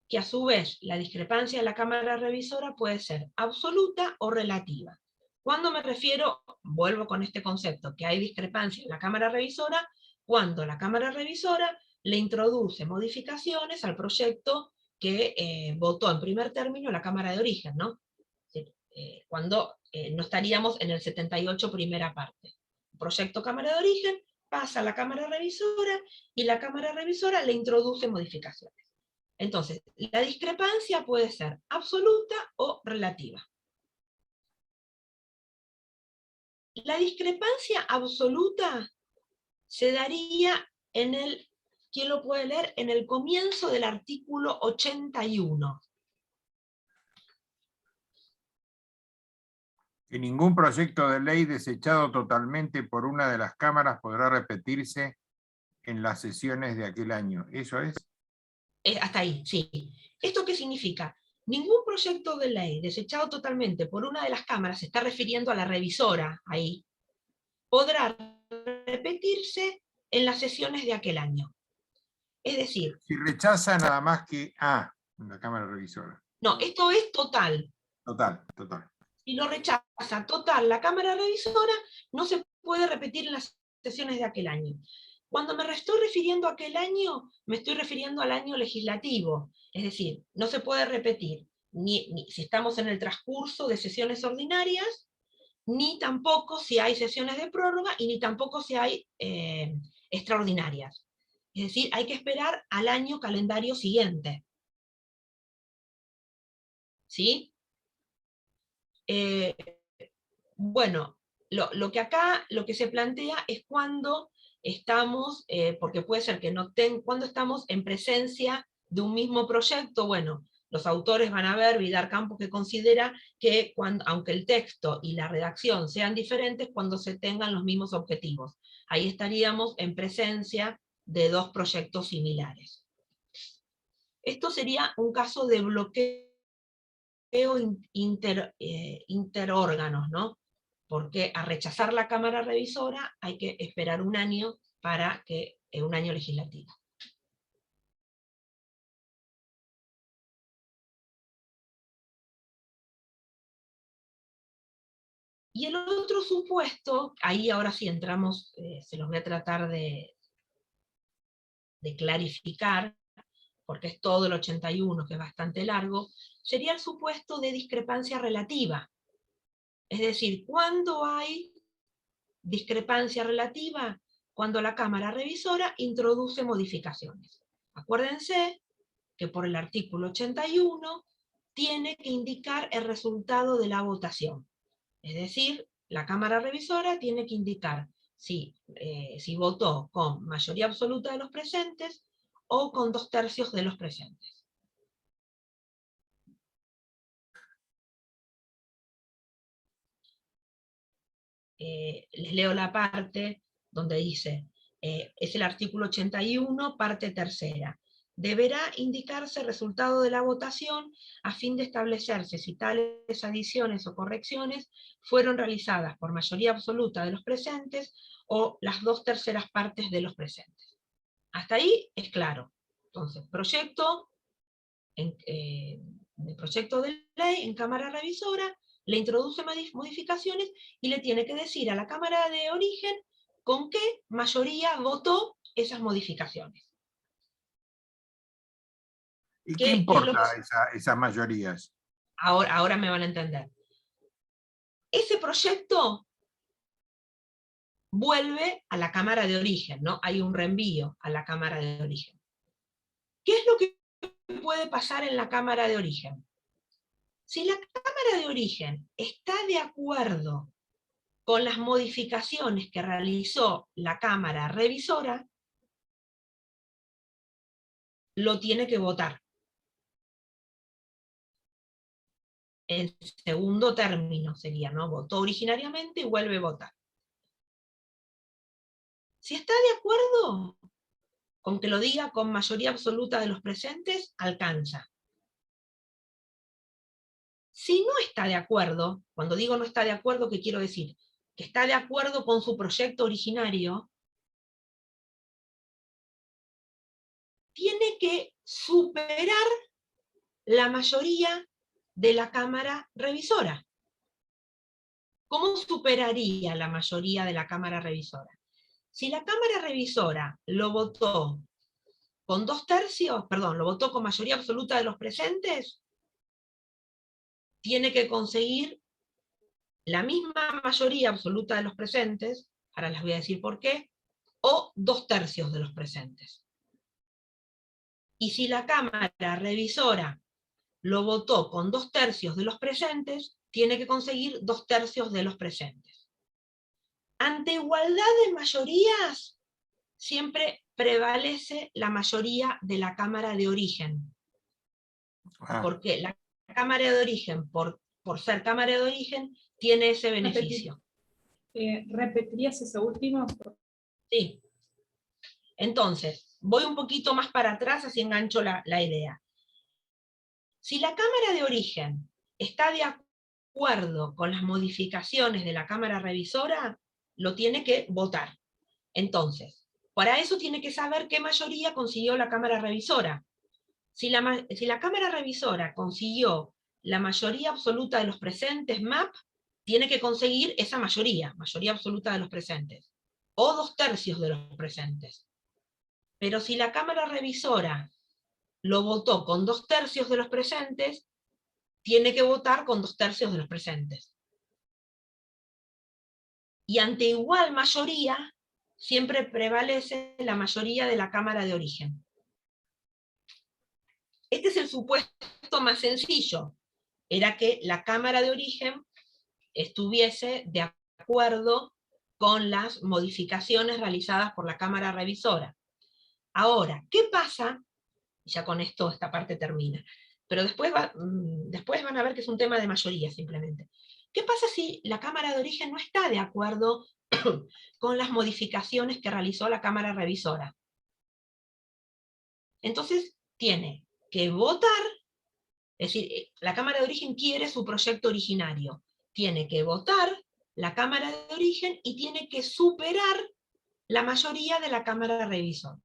que a su vez la discrepancia de la cámara revisora puede ser absoluta o relativa. Cuando me refiero, vuelvo con este concepto, que hay discrepancia en la cámara revisora, cuando la cámara revisora le introduce modificaciones al proyecto que votó en primer término la cámara de origen, ¿no? Cuando no estaríamos en el 78 primera parte. Proyecto cámara de origen, pasa a la cámara revisora, y la cámara revisora le introduce modificaciones. Entonces, la discrepancia puede ser absoluta o relativa. La discrepancia absoluta se daría en el, ¿quién lo puede leer? En el comienzo del artículo 81. Que ningún proyecto de ley desechado totalmente por una de las cámaras podrá repetirse en las sesiones de aquel año. ¿Eso es? Hasta ahí, sí. ¿Esto qué significa? Ningún proyecto de ley desechado totalmente por una de las cámaras, se está refiriendo a la revisora ahí, podrá repetirse en las sesiones de aquel año. Es decir... Si rechaza nada más que A, la cámara revisora. No, esto es total. Total, total. Si lo rechaza total la cámara revisora, no se puede repetir en las sesiones de aquel año. Cuando me estoy refiriendo a aquel año, me estoy refiriendo al año legislativo. Es decir, no se puede repetir ni si estamos en el transcurso de sesiones ordinarias, ni tampoco si hay sesiones de prórroga, y ni tampoco si hay extraordinarias. Es decir, hay que esperar al año calendario siguiente. ¿Sí? Bueno, lo que se plantea es cuando estamos, porque puede ser que cuando estamos en presencia de un mismo proyecto, bueno, los autores van a ver, Vidar Campos, que considera que aunque el texto y la redacción sean diferentes, cuando se tengan los mismos objetivos. Ahí estaríamos en presencia de 2 proyectos similares. Esto sería un caso de bloqueo interórganos, ¿no? Porque a rechazar la cámara revisora hay que esperar un año para que un año legislativo. Y el otro supuesto, ahí ahora sí entramos, se los voy a tratar de clarificar, porque es todo el 81, que es bastante largo, sería el supuesto de discrepancia relativa. Es decir, ¿cuándo hay discrepancia relativa? Cuando la cámara revisora introduce modificaciones. Acuérdense que por el artículo 81 tiene que indicar el resultado de la votación. Es decir, la Cámara Revisora tiene que indicar si votó con mayoría absoluta de los presentes o con 2/3 de los presentes. Les leo la parte donde dice, es el artículo 81, parte tercera. Deberá indicarse el resultado de la votación a fin de establecerse si tales adiciones o correcciones fueron realizadas por mayoría absoluta de los presentes o las 2/3 partes de los presentes. Hasta ahí es claro. Entonces, proyecto de ley en Cámara Revisora, le introduce modificaciones y le tiene que decir a la Cámara de Origen con qué mayoría votó esas modificaciones. ¿Y qué importa esas mayorías? Ahora me van a entender. Ese proyecto vuelve a la Cámara de Origen, ¿no? Hay un reenvío a la Cámara de Origen. ¿Qué es lo que puede pasar en la Cámara de Origen? Si la Cámara de Origen está de acuerdo con las modificaciones que realizó la Cámara Revisora, lo tiene que votar. En segundo término sería, ¿no? Votó originariamente y vuelve a votar. Si está de acuerdo con que lo diga con mayoría absoluta de los presentes, alcanza. Si no está de acuerdo, cuando digo no está de acuerdo, ¿qué quiero decir? Que está de acuerdo con su proyecto originario, tiene que superar la mayoría de la Cámara Revisora. ¿Cómo superaría la mayoría de la Cámara Revisora? Si la Cámara Revisora lo votó con 2/3, lo votó con mayoría absoluta de los presentes, tiene que conseguir la misma mayoría absoluta de los presentes, ahora les voy a decir por qué, o 2/3 de los presentes. Y si la Cámara Revisora lo votó con 2/3 de los presentes, tiene que conseguir 2/3 de los presentes. Ante igualdad de mayorías, siempre prevalece la mayoría de la Cámara de Origen. Porque la Cámara de Origen, por ser Cámara de Origen, tiene ese beneficio. ¿Repetirías eso último? Sí. Entonces, voy un poquito más para atrás, así engancho la idea. Si la Cámara de Origen está de acuerdo con las modificaciones de la Cámara Revisora, lo tiene que votar. Entonces, para eso tiene que saber qué mayoría consiguió la Cámara Revisora. Si la Cámara Revisora consiguió la mayoría absoluta de los presentes, MAP, tiene que conseguir esa mayoría absoluta de los presentes, o 2/3 de los presentes. Pero si la Cámara Revisora lo votó con 2/3 de los presentes, tiene que votar con 2/3 de los presentes. Y ante igual mayoría, siempre prevalece la mayoría de la Cámara de Origen. Este es el supuesto más sencillo, era que la Cámara de Origen estuviese de acuerdo con las modificaciones realizadas por la Cámara Revisora. Ahora, ¿qué pasa? Ya con esto esta parte termina, pero después van a ver que es un tema de mayoría simplemente. ¿Qué pasa si la Cámara de Origen no está de acuerdo con las modificaciones que realizó la Cámara Revisora? Entonces tiene que votar, es decir, la Cámara de Origen quiere su proyecto originario, tiene que votar la Cámara de Origen y tiene que superar la mayoría de la Cámara Revisora.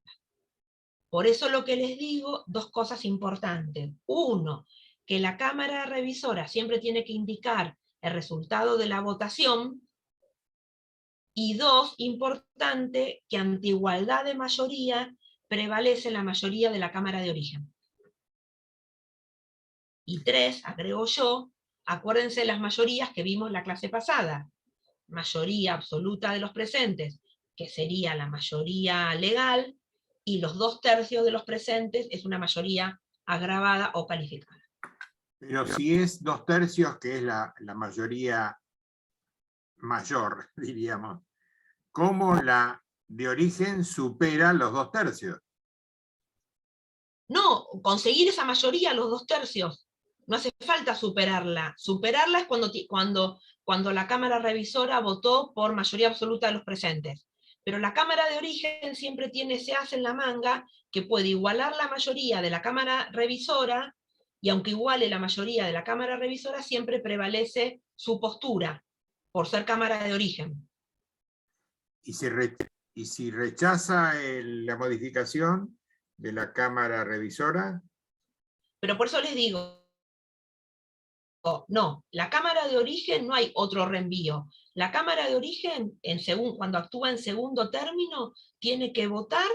Por eso lo que les digo, dos cosas importantes. Uno, que la Cámara Revisora siempre tiene que indicar el resultado de la votación. Y dos, importante, que ante igualdad de mayoría prevalece la mayoría de la Cámara de Origen. Y tres, agrego yo, acuérdense las mayorías que vimos la clase pasada. Mayoría absoluta de los presentes, que sería la mayoría legal, y los 2/3 de los presentes es una mayoría agravada o calificada. Pero si es 2/3, que es la mayoría mayor, diríamos, ¿cómo la de origen supera los 2/3? No, conseguir esa mayoría, los 2/3. No hace falta superarla. Superarla es cuando la Cámara Revisora votó por mayoría absoluta de los presentes. Pero la Cámara de Origen siempre tiene ese as en la manga que puede igualar la mayoría de la Cámara Revisora, y aunque iguale la mayoría de la Cámara Revisora, siempre prevalece su postura, por ser Cámara de Origen. Y si rechaza la modificación de la Cámara Revisora. Pero por eso les digo, no, la Cámara de Origen no hay otro reenvío. La Cámara de Origen, cuando actúa en segundo término, tiene que votar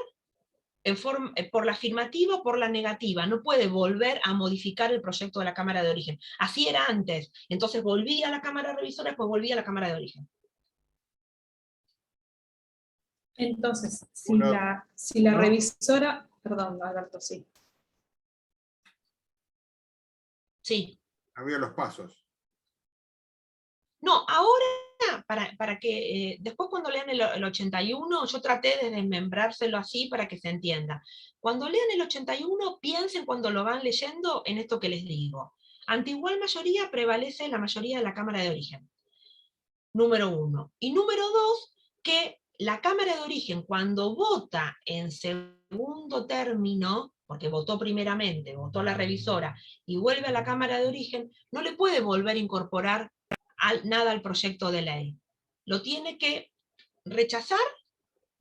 por la afirmativa o por la negativa. No puede volver a modificar el proyecto de la Cámara de Origen. Así era antes. Entonces volvía a la Cámara Revisora, después volvía a la Cámara de Origen. Entonces, si la revisora, perdón, Alberto, sí. Sí. Había los pasos. No, ahora, para que después cuando lean el 81, yo traté de desmembrárselo así para que se entienda. Cuando lean el 81, piensen cuando lo van leyendo en esto que les digo. Ante igual mayoría prevalece la mayoría de la Cámara de Origen. Número 1. Y número 2, que la Cámara de Origen, cuando vota en segundo término, porque votó primeramente, votó la revisora, y vuelve a la Cámara de Origen, no le puede volver a incorporar nada al proyecto de ley. Lo tiene que rechazar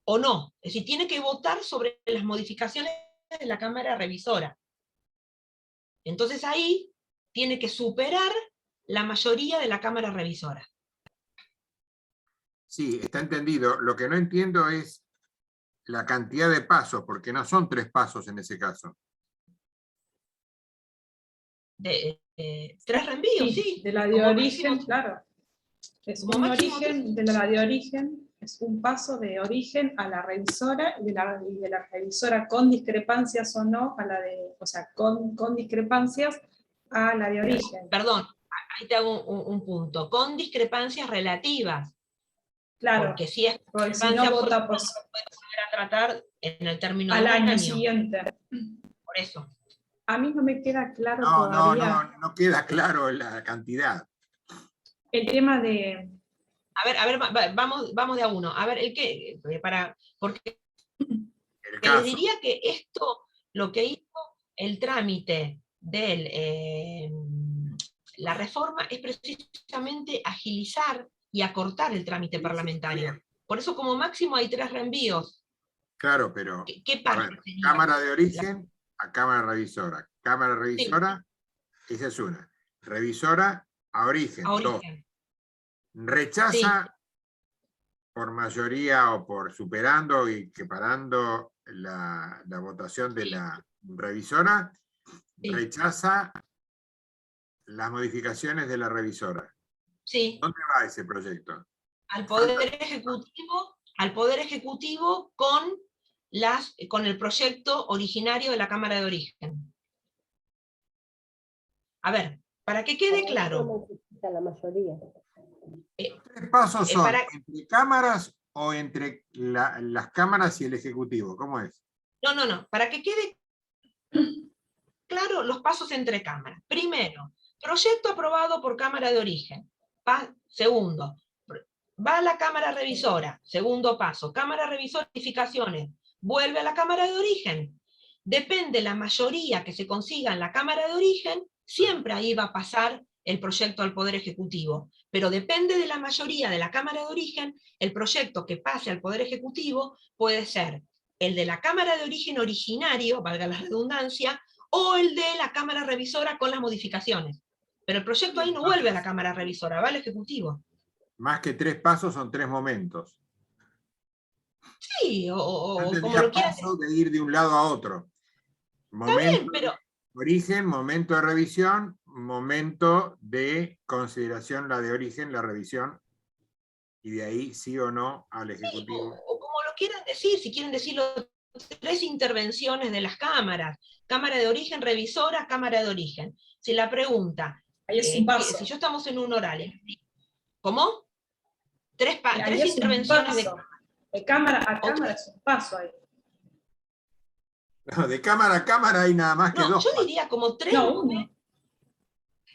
o no. Es decir, tiene que votar sobre las modificaciones de la Cámara Revisora. Entonces ahí tiene que superar la mayoría de la Cámara Revisora. Sí, está entendido. Lo que no entiendo es la cantidad de pasos, porque no son 3 pasos en ese caso. 3 reenvíos, sí. De la de Como origen, máximo, claro. Es como un máximo origen, de la de origen, es un paso de origen a la revisora, y de la revisora con discrepancias o no, a la de, o sea, con discrepancias a la de origen. Perdón, ahí te hago un punto. Con discrepancias relativas. Claro, porque si es porque si no vota no se puede volver a tratar en el término al del año siguiente. Por eso. A mí no me queda claro No, todavía no queda claro la cantidad. el tema de... A ver, vamos de a uno. A ver, porque El les caso. diría que esto, lo que hizo el trámite de la reforma es precisamente agilizar y acortar el trámite parlamentario. Por eso como máximo hay 3 reenvíos. Claro, pero ¿Qué parte sería? Cámara de Origen a Cámara Revisora. Cámara Revisora, sí. Esa es una. Revisora a Origen, A Origen. 2. Rechaza, sí, por mayoría o por superando y equiparando la votación de, sí, la revisora, sí, rechaza las modificaciones de la revisora. Sí. ¿Dónde va ese proyecto? Al Poder Ejecutivo con el proyecto originario de la Cámara de Origen. A ver, para que quede claro. La mayoría. 3 pasos son entre cámaras o entre las cámaras y el Ejecutivo. ¿Cómo es? No. Para que quede claro los pasos entre cámaras. Primero, proyecto aprobado por Cámara de Origen. Segundo, va a la Cámara Revisora. Segundo paso, Cámara Revisora, modificaciones. Vuelve a la Cámara de Origen. Depende la mayoría que se consiga en la Cámara de Origen, siempre ahí va a pasar el proyecto al Poder Ejecutivo. Pero depende de la mayoría de la Cámara de Origen, el proyecto que pase al Poder Ejecutivo puede ser el de la Cámara de Origen originario, valga la redundancia, o el de la Cámara Revisora con las modificaciones. Pero el proyecto ahí no vuelve a la Cámara Revisora, va al Ejecutivo. Más que 3 pasos son 3 momentos. Sí, o como lo quieras. Paso de ir de un lado a otro. Momento bien, pero... de origen, momento de revisión, momento de consideración, la de origen, la revisión, y de ahí sí o no al Ejecutivo. Sí, o como lo quieran decir, si quieren decirlo 3 intervenciones de las cámaras. Cámara de origen, revisora, cámara de origen. Si la pregunta, Ahí es un paso. si yo estamos en un horario, ¿cómo? Tres Ahí es un intervenciones de paso. De cámara a cámara es un paso ahí. No, de cámara a cámara hay nada más que No, dos yo pasos. diría como 3 No, uno.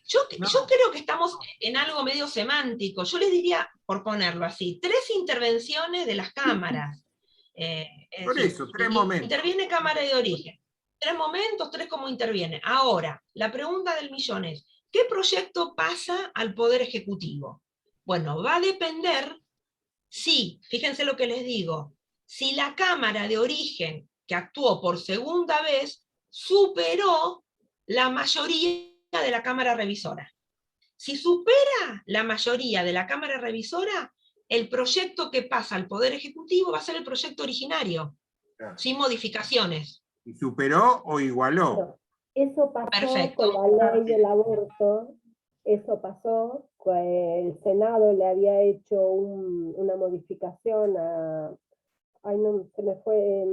Yo No. creo que estamos en algo medio semántico. Yo les diría, por ponerlo así, 3 intervenciones de las cámaras. Es Por decir, eso, 3 momentos. interviene cámara de origen. 3 momentos, 3 como interviene. Ahora, la pregunta del millón es, ¿qué proyecto pasa al Poder Ejecutivo? Bueno, va a depender si, fíjense lo que les digo, si la cámara de origen que actuó por segunda vez superó la mayoría de la cámara revisora. Si supera la mayoría de la cámara revisora, el proyecto que pasa al Poder Ejecutivo va a ser el proyecto originario, Claro. sin modificaciones. ¿Y superó o igualó? Bueno, eso pasó Perfecto. con la ley del aborto, eso pasó, el Senado le había hecho una modificación ay no, se me fue,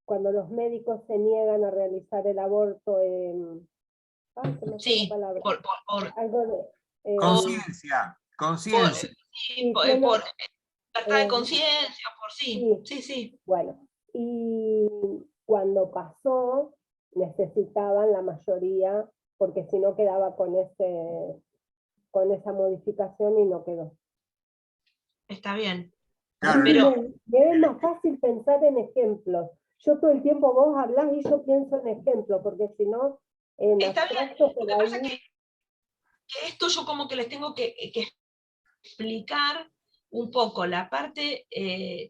cuando los médicos se niegan a realizar el aborto, ay, se me fue Sí, la palabra. por Algo de, Conciencia, conciencia. sí, tiene, por libertad de eh, conciencia, por sí. Sí. bueno, y cuando pasó, necesitaban la mayoría, porque si no quedaba con esa modificación y no quedó. Está bien. Claro, Pero Me es más fácil pensar en ejemplos. Yo todo el tiempo vos hablás y yo pienso en ejemplos, porque si no, en está bien. abstracto Lo por que pasa es ahí. que esto yo como que les tengo que explicar un poco la parte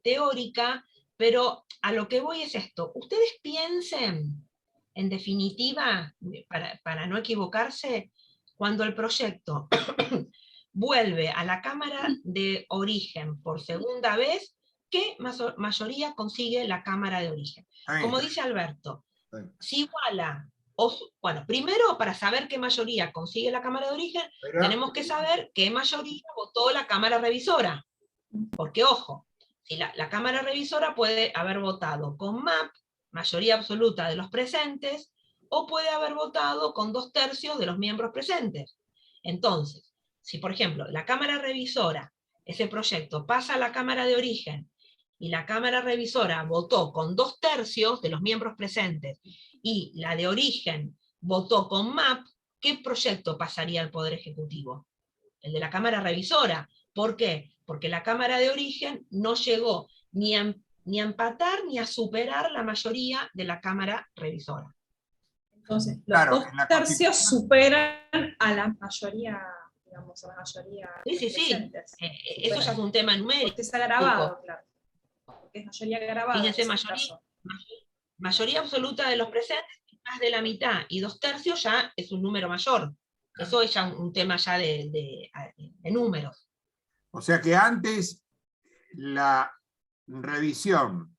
teórica, pero a lo que voy es esto. Ustedes piensen, en definitiva, para no equivocarse, cuando el proyecto vuelve a la cámara de origen por segunda vez, ¿qué mayoría consigue la cámara de origen? Como dice Alberto, si iguala, bueno, primero para saber qué mayoría consigue la cámara de origen, tenemos que saber qué mayoría votó la cámara revisora. Porque, ojo, si la cámara revisora puede haber votado con MAP, mayoría absoluta de los presentes, o puede haber votado con 2/3 de los miembros presentes. Entonces, si por ejemplo la cámara revisora, ese proyecto pasa a la cámara de origen, y la cámara revisora votó con 2/3 de los miembros presentes, y la de origen votó con MAP, ¿qué proyecto pasaría al Poder Ejecutivo? El de la cámara revisora. ¿Por qué? Porque la cámara de origen no llegó ni a empatar ni a superar la mayoría de la cámara revisora. Entonces, los Claro, 2/3 superan a la mayoría, digamos, a la mayoría Sí. presentes. Eso ya es un tema numérico. Porque está grabado, claro. Porque es mayoría grabada. Fíjense, en ese caso. mayoría absoluta de los presentes, más de la mitad, y 2/3 ya es un número mayor. Eso es ya un tema ya de números. O sea que antes la revisión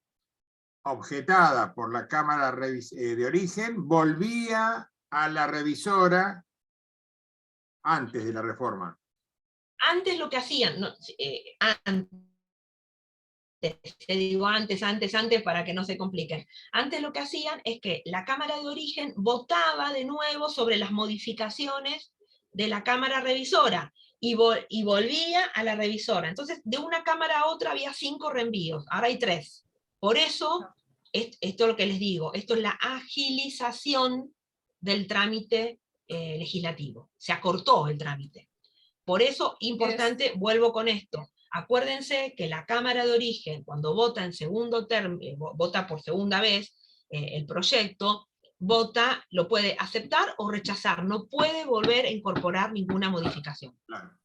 objetada por la Cámara de Origen volvía a la revisora antes de la reforma. Antes lo que hacían, te digo antes, para que no se compliquen. Antes lo que hacían es que la Cámara de Origen votaba de nuevo sobre las modificaciones de la Cámara Revisora, y volvía a la revisora. Entonces, de una cámara a otra había 5 reenvíos, ahora hay 3. Por eso, esto es lo que les digo, esto es la agilización del trámite legislativo. Se acortó el trámite. Por eso, importante, vuelvo con esto. Acuérdense que la Cámara de Origen, cuando vota en segundo término, vota por segunda vez el proyecto, lo puede aceptar o rechazar, no puede volver a incorporar ninguna modificación.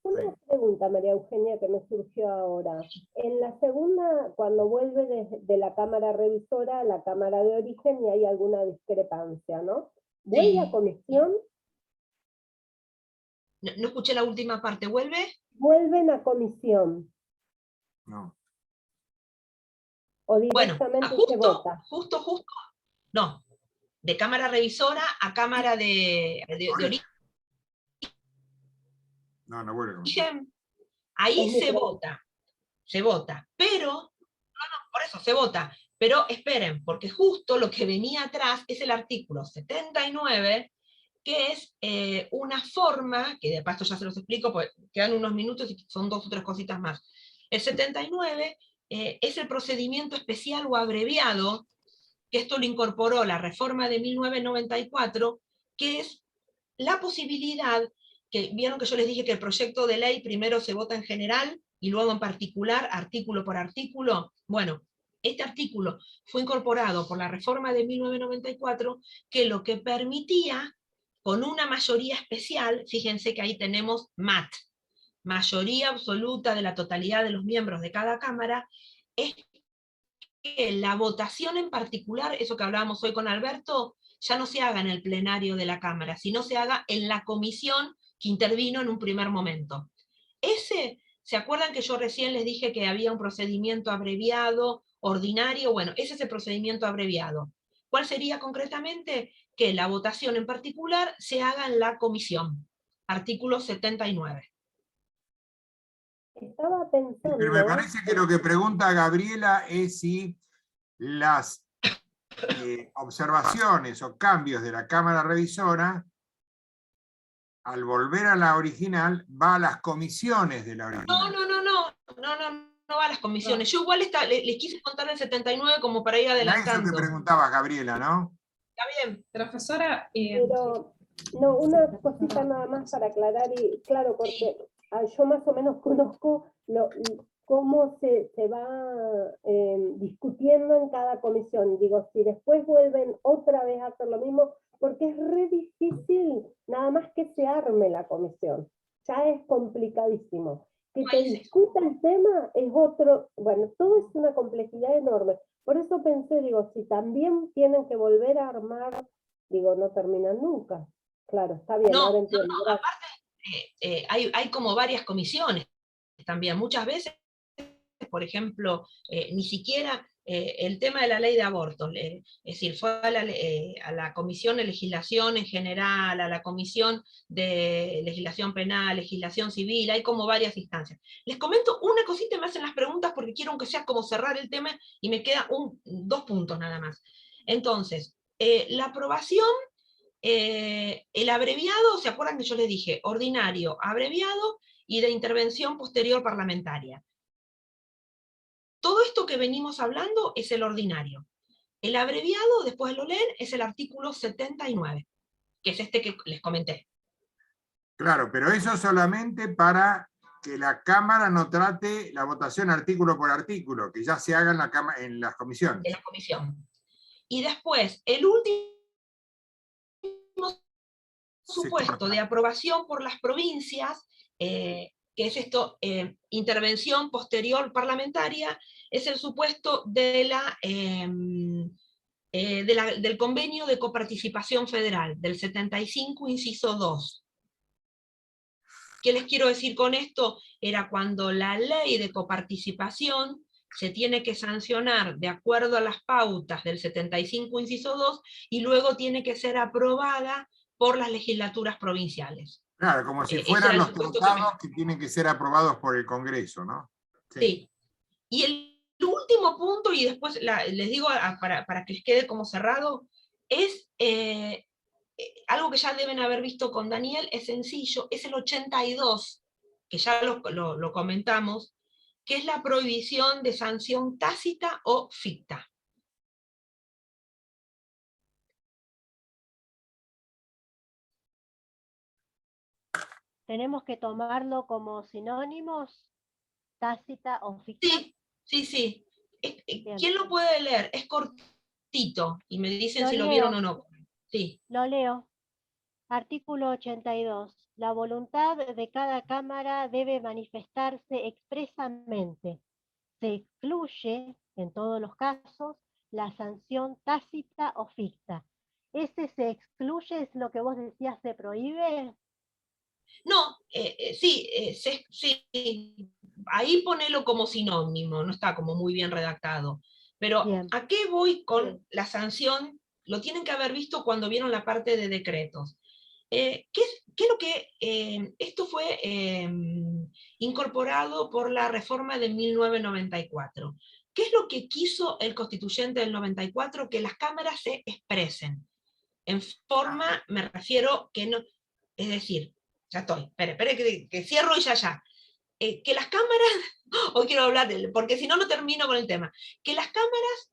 Una pregunta, María Eugenia, que me surgió ahora. En la segunda, cuando vuelve de la Cámara Revisora a la Cámara de Origen y hay alguna discrepancia, ¿no? ¿Vuelve a comisión? No escuché la última parte, ¿vuelve? ¿Vuelven a comisión? No. ¿O directamente se vota? Justo. No. De Cámara Revisora a Cámara de Origen. No vuelve. Ahí se vota, pero, por eso se vota, Pero esperen, porque justo lo que venía atrás es el artículo 79, que es una forma, que de paso ya se los explico, porque quedan unos minutos y son 2 o 3 cositas más. El 79 es el procedimiento especial o abreviado, que esto lo incorporó la reforma de 1994, que es la posibilidad, que vieron que yo les dije que el proyecto de ley primero se vota en general y luego en particular, artículo por artículo. Bueno, este artículo fue incorporado por la reforma de 1994, que lo que permitía, con una mayoría especial, fíjense que ahí tenemos MAT, mayoría absoluta de la totalidad de los miembros de cada cámara, es que la votación en particular, eso que hablábamos hoy con Alberto, ya no se haga en el plenario de la Cámara, sino se haga en la comisión que intervino en un primer momento. ¿Se acuerdan que yo recién les dije que había un procedimiento abreviado, ordinario? Bueno, ese es el procedimiento abreviado. ¿Cuál sería concretamente? Que la votación en particular se haga en la comisión. Artículo 79. Estaba pensando... Pero me parece que lo que pregunta Gabriela es si las observaciones o cambios de la Cámara Revisora, al volver a la original, va a las comisiones de la original. No va a las comisiones. Yo igual les quise contar el 79 como para ir adelantando. Eso te preguntabas, Gabriela, ¿no? Está bien. Profesora, Pero, no, una cosita nada más para aclarar, y claro, porque yo más o menos conozco cómo se va discutiendo en cada comisión. Digo, si después vuelven otra vez a hacer lo mismo, porque es re difícil nada más que se arme la comisión. Ya es complicadísimo. Que te discuta el tema es otro, bueno, todo es una complejidad enorme. Por eso pensé, digo, si también tienen que volver a armar, digo, no terminan nunca. Claro, está bien, ahora entiendo. Aparte, hay como varias comisiones también. Muchas veces, por ejemplo, ni siquiera el tema de la ley de aborto, es decir, fue a la Comisión de Legislación en general, a la Comisión de Legislación Penal, Legislación Civil, hay como varias instancias. Les comento una cosita y me hacen las preguntas porque quiero que sea como cerrar el tema y me queda 2 puntos nada más. Entonces, la aprobación, el abreviado, ¿se acuerdan que yo les dije? Ordinario, abreviado y de intervención posterior parlamentaria. Todo esto que venimos hablando es el ordinario. El abreviado, después lo leen, es el artículo 79, que es este que les comenté. Claro, pero eso solamente para que la Cámara no trate la votación artículo por artículo, que ya se haga en las comisiones. En la comisión. Y después, el último supuesto de aprobación por las provincias, que es esto, intervención posterior parlamentaria, es el supuesto del convenio de coparticipación federal, del 75, inciso 2. ¿Qué les quiero decir con esto? Era cuando la ley de coparticipación se tiene que sancionar de acuerdo a las pautas del 75, inciso 2, y luego tiene que ser aprobada por las legislaturas provinciales. Claro, como si fueran los tratados que tienen que ser aprobados por el Congreso, ¿no? Sí. Y el último punto, y después les digo para que les quede como cerrado, es algo que ya deben haber visto con Daniel, es sencillo, es el 82, que ya lo comentamos, que es la prohibición de sanción tácita o ficta. ¿Tenemos que tomarlo como sinónimos? ¿Tácita o ficta? Sí. ¿Quién lo puede leer? Es cortito, y me dicen si lo vieron o no. Sí. Lo leo. Artículo 82. La voluntad de cada Cámara debe manifestarse expresamente. Se excluye, en todos los casos, la sanción tácita o ficta. ¿Ese se excluye es lo que vos decías, se prohíbe? No, sí, ahí ponelo como sinónimo, no está como muy bien redactado. Pero bien. ¿A qué voy con la sanción? Lo tienen que haber visto cuando vieron la parte de decretos. ¿Qué es lo que esto fue incorporado por la reforma de 1994? ¿Qué es lo que quiso el constituyente del 94? Que las cámaras se expresen. En forma, me refiero que no, es decir, ya estoy, espere que cierro y ya. Que las cámaras, hoy quiero hablar, porque si no, no termino con el tema, que las cámaras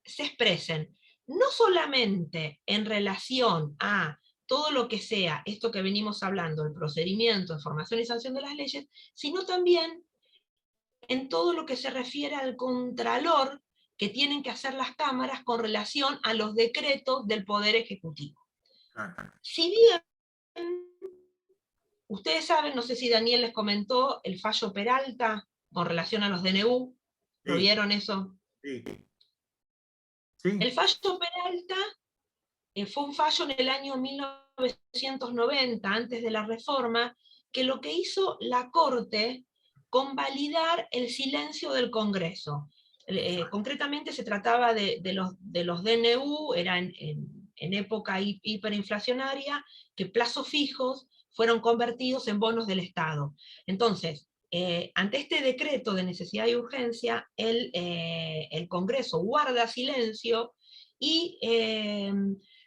se expresen, no solamente en relación a todo lo que sea esto que venimos hablando, el procedimiento de formación y sanción de las leyes, sino también en todo lo que se refiere al contralor que tienen que hacer las cámaras con relación a los decretos del Poder Ejecutivo. Si bien, ustedes saben, no sé si Daniel les comentó, el fallo Peralta con relación a los DNU, ¿lo vieron eso? Sí. El fallo Peralta fue un fallo en el año 1990, antes de la reforma, que lo que hizo la Corte convalidar el silencio del Congreso. Concretamente se trataba de los DNU, era en época hiperinflacionaria, que plazos fijos fueron convertidos en bonos del Estado. Entonces, ante este decreto de necesidad y urgencia, el Congreso guarda silencio y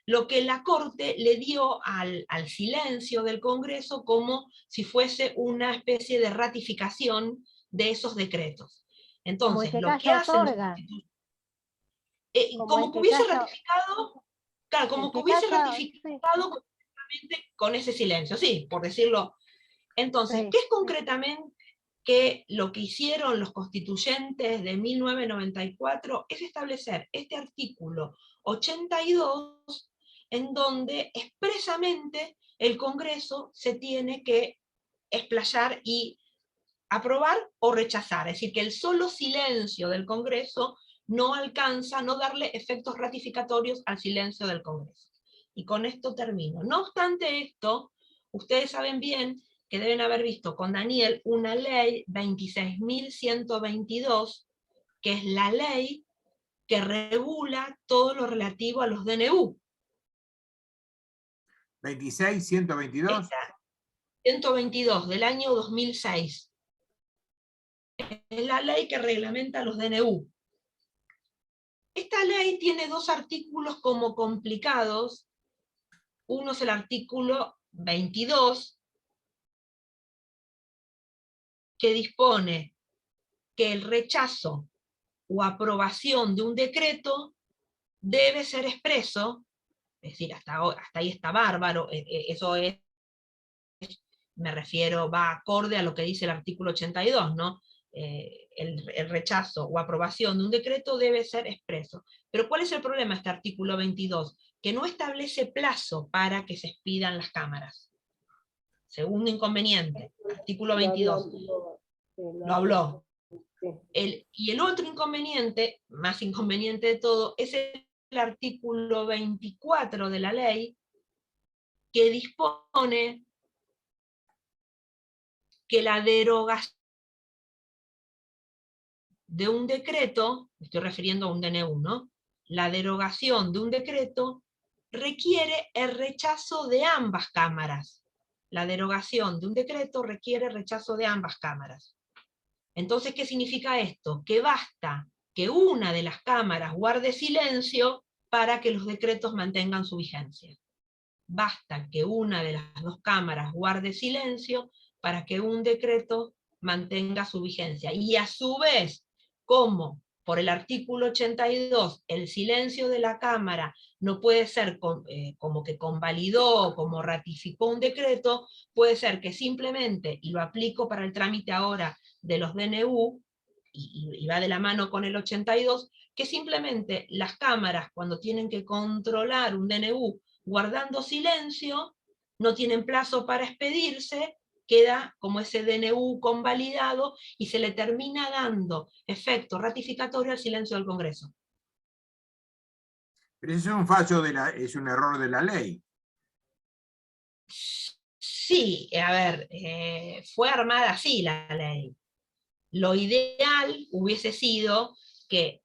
lo que la Corte le dio al silencio del Congreso como si fuese una especie de ratificación de esos decretos. Entonces, como el que lo que calla hacen otorga. como que hubiese ratificado, claro, como que hubiese ratificado concretamente con ese silencio, sí, por decirlo. Entonces, ¿qué es concretamente que lo que hicieron los constituyentes de 1994? Es establecer este artículo 82, en donde expresamente el Congreso se tiene que explayar y aprobar o rechazar. Es decir, que el solo silencio del Congreso no alcanza, no darle efectos ratificatorios al silencio del Congreso. Y con esto termino. No obstante esto, ustedes saben bien que deben haber visto con Daniel una ley 26.122, que es la ley que regula todo lo relativo a los DNU. 26.122. 122 del año 2006. Es la ley que reglamenta los DNU. Esta ley tiene dos artículos como complicados. Uno es el artículo 22, que dispone que el rechazo o aprobación de un decreto debe ser expreso, es decir, hasta ahí está bárbaro, eso es, me refiero, va acorde a lo que dice el artículo 82, ¿no? El rechazo o aprobación de un decreto debe ser expreso. Pero ¿cuál es el problema de este artículo 22? Que no establece plazo para que se expidan las cámaras. Segundo inconveniente, artículo 22. Lo habló. Y el otro inconveniente, más inconveniente de todo, es el artículo 24 de la ley, que dispone que la derogación de un decreto, me estoy refiriendo a un DNU, ¿no? La derogación de un decreto requiere el rechazo de ambas cámaras. La derogación de un decreto requiere rechazo de ambas cámaras. Entonces, ¿qué significa esto? Que basta que una de las cámaras guarde silencio para que los decretos mantengan su vigencia. Basta que una de las dos cámaras guarde silencio para que un decreto mantenga su vigencia. Y a su vez, como por el artículo 82 el silencio de la Cámara no puede ser como que convalidó, como ratificó un decreto, puede ser que simplemente, y lo aplico para el trámite ahora de los DNU, y va de la mano con el 82, que simplemente las cámaras, cuando tienen que controlar un DNU guardando silencio, no tienen plazo para expedirse, queda como ese DNU convalidado y se le termina dando efecto ratificatorio al silencio del Congreso. Pero eso es un fallo es un error de la ley. Sí, a ver, fue armada así la ley. Lo ideal hubiese sido que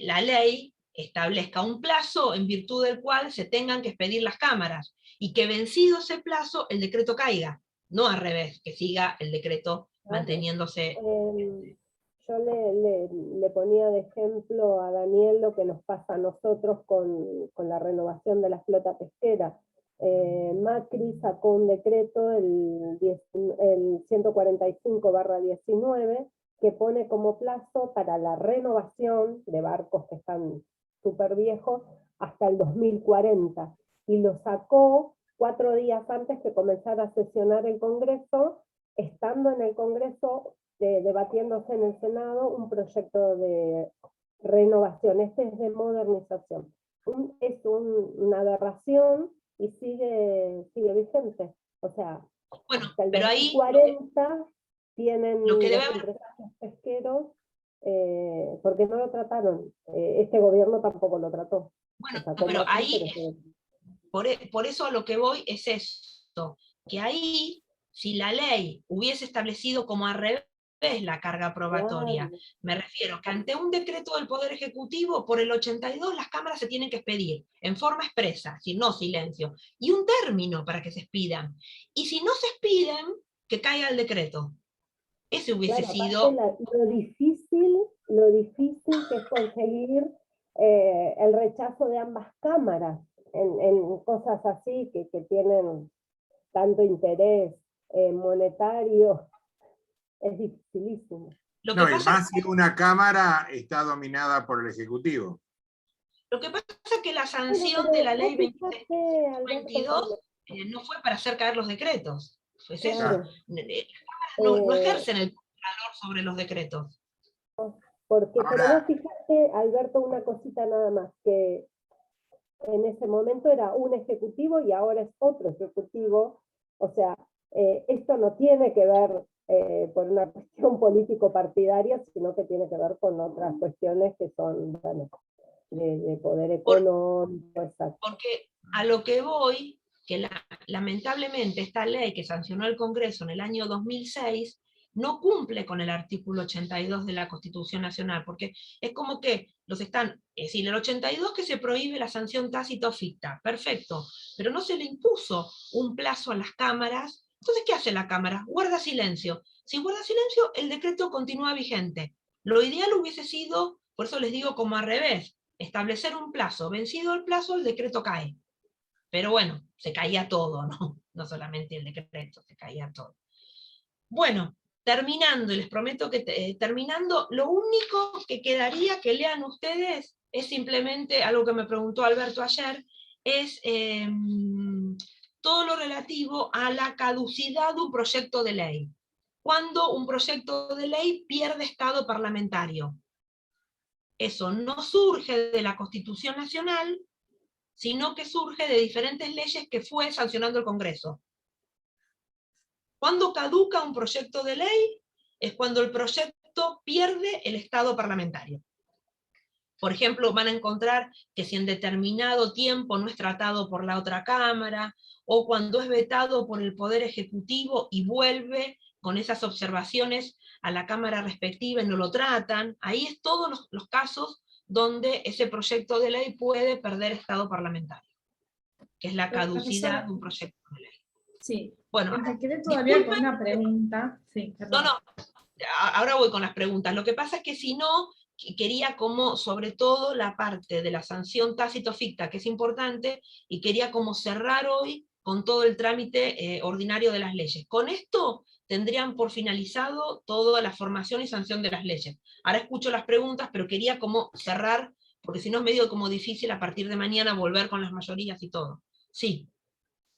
la ley establezca un plazo en virtud del cual se tengan que expedir las cámaras, y que vencido ese plazo el decreto caiga, no al revés, que siga el decreto manteniéndose. yo le ponía de ejemplo a Daniel lo que nos pasa a nosotros con la renovación de la flota pesquera. Macri sacó un decreto, el 145/19, que pone como plazo para la renovación de barcos que están súper viejos hasta el 2040, y lo sacó 4 días antes que comenzara a sesionar el Congreso, estando en el Congreso debatiéndose en el Senado un proyecto de renovación. Este es de modernización. Es una aberración y sigue vigente. O sea, Bueno, hasta el pero ahí 2040 tienen lo que los debe haber, empresarios pesqueros, porque no lo trataron. Este gobierno tampoco lo trató. bueno, O sea, como pero aquí, ahí, pero por eso a lo que voy es esto, que ahí, si la ley hubiese establecido como al revés la carga probatoria, claro. me refiero que ante un decreto del Poder Ejecutivo, por el 82 las cámaras se tienen que expedir en forma expresa, si no silencio, y un término para que se expidan. Y si no se expiden, que caiga el decreto. Ese hubiese Claro, sido... aparte lo difícil que es conseguir el rechazo de ambas cámaras en cosas así que tienen tanto interés monetario, es dificilísimo. Lo que No, y pasa más si una Cámara está dominada por el Ejecutivo. Lo que pasa es que la Bueno, sanción pero de la ley vos fijate, Alberto, 22 no fue para hacer caer los decretos. Pues eso. claro, Las cámaras no ejercen el control sobre los decretos. porque, pero Ahora, vos fijate, Alberto, una cosita nada más, que en ese momento era un ejecutivo y ahora es otro ejecutivo. O sea, esto no tiene que ver por una cuestión político-partidaria, sino que tiene que ver con otras cuestiones que son, bueno, de poder económico, exacto. Porque a lo que voy, que lamentablemente esta ley que sancionó el Congreso en el año 2006 no cumple con el artículo 82 de la Constitución Nacional, porque es como que los están, es decir, el 82 que se prohíbe la sanción tácita o ficta, perfecto, pero no se le impuso un plazo a las cámaras. Entonces, ¿qué hace la Cámara? Guarda silencio. Si guarda silencio, el decreto continúa vigente. Lo ideal hubiese sido, por eso les digo como al revés, establecer un plazo, vencido el plazo, el decreto cae. Pero bueno, se caía todo, ¿no? No solamente el decreto, se caía todo. Bueno, terminando, y les prometo que terminando, lo único que quedaría que lean ustedes es simplemente algo que me preguntó Alberto ayer, es todo lo relativo a la caducidad de un proyecto de ley. Cuando un proyecto de ley pierde estado parlamentario. Eso no surge de la Constitución Nacional, sino que surge de diferentes leyes que fue sancionando el Congreso. Cuando caduca un proyecto de ley, es cuando el proyecto pierde el estado parlamentario. Por ejemplo, van a encontrar que si en determinado tiempo no es tratado por la otra Cámara, o cuando es vetado por el Poder Ejecutivo y vuelve con esas observaciones a la Cámara respectiva y no lo tratan, ahí es todos los casos donde ese proyecto de ley puede perder estado parlamentario, que es la caducidad de un proyecto de ley. Sí, Bueno, me quedé todavía con disculpen, una pregunta. Sí, perdón. no, ahora voy con las preguntas. Lo que pasa es que si no, quería como, sobre todo, la parte de la sanción tácito ficta, que es importante, y quería como cerrar hoy con todo el trámite ordinario de las leyes. Con esto tendrían por finalizado toda la formación y sanción de las leyes. Ahora escucho las preguntas, pero quería como cerrar, porque si no es medio como difícil a partir de mañana volver con las mayorías y todo. Sí.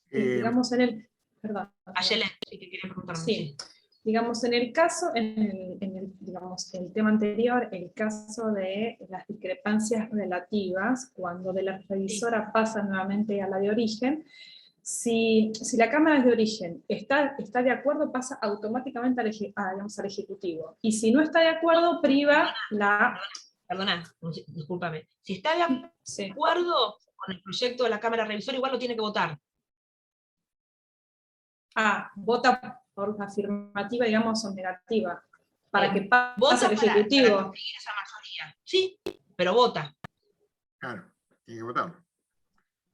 Digamos en el... Perdón. Ayelen, sí que quería preguntarme. Sí. Sí. Digamos, en el caso, digamos, el tema anterior, el caso de las discrepancias relativas, cuando de la revisora pasa nuevamente a la de origen, si la Cámara es de origen, está de acuerdo, pasa automáticamente digamos, al Ejecutivo. Y si no está de acuerdo, priva la... Perdona, discúlpame. Si está de acuerdo con el proyecto de la Cámara Revisora, igual lo tiene que votar. Vota por afirmativa, digamos, o negativa, para que pase vota al Ejecutivo. para conseguir esa mayoría. Sí, pero vota. Claro, tiene que votarlo.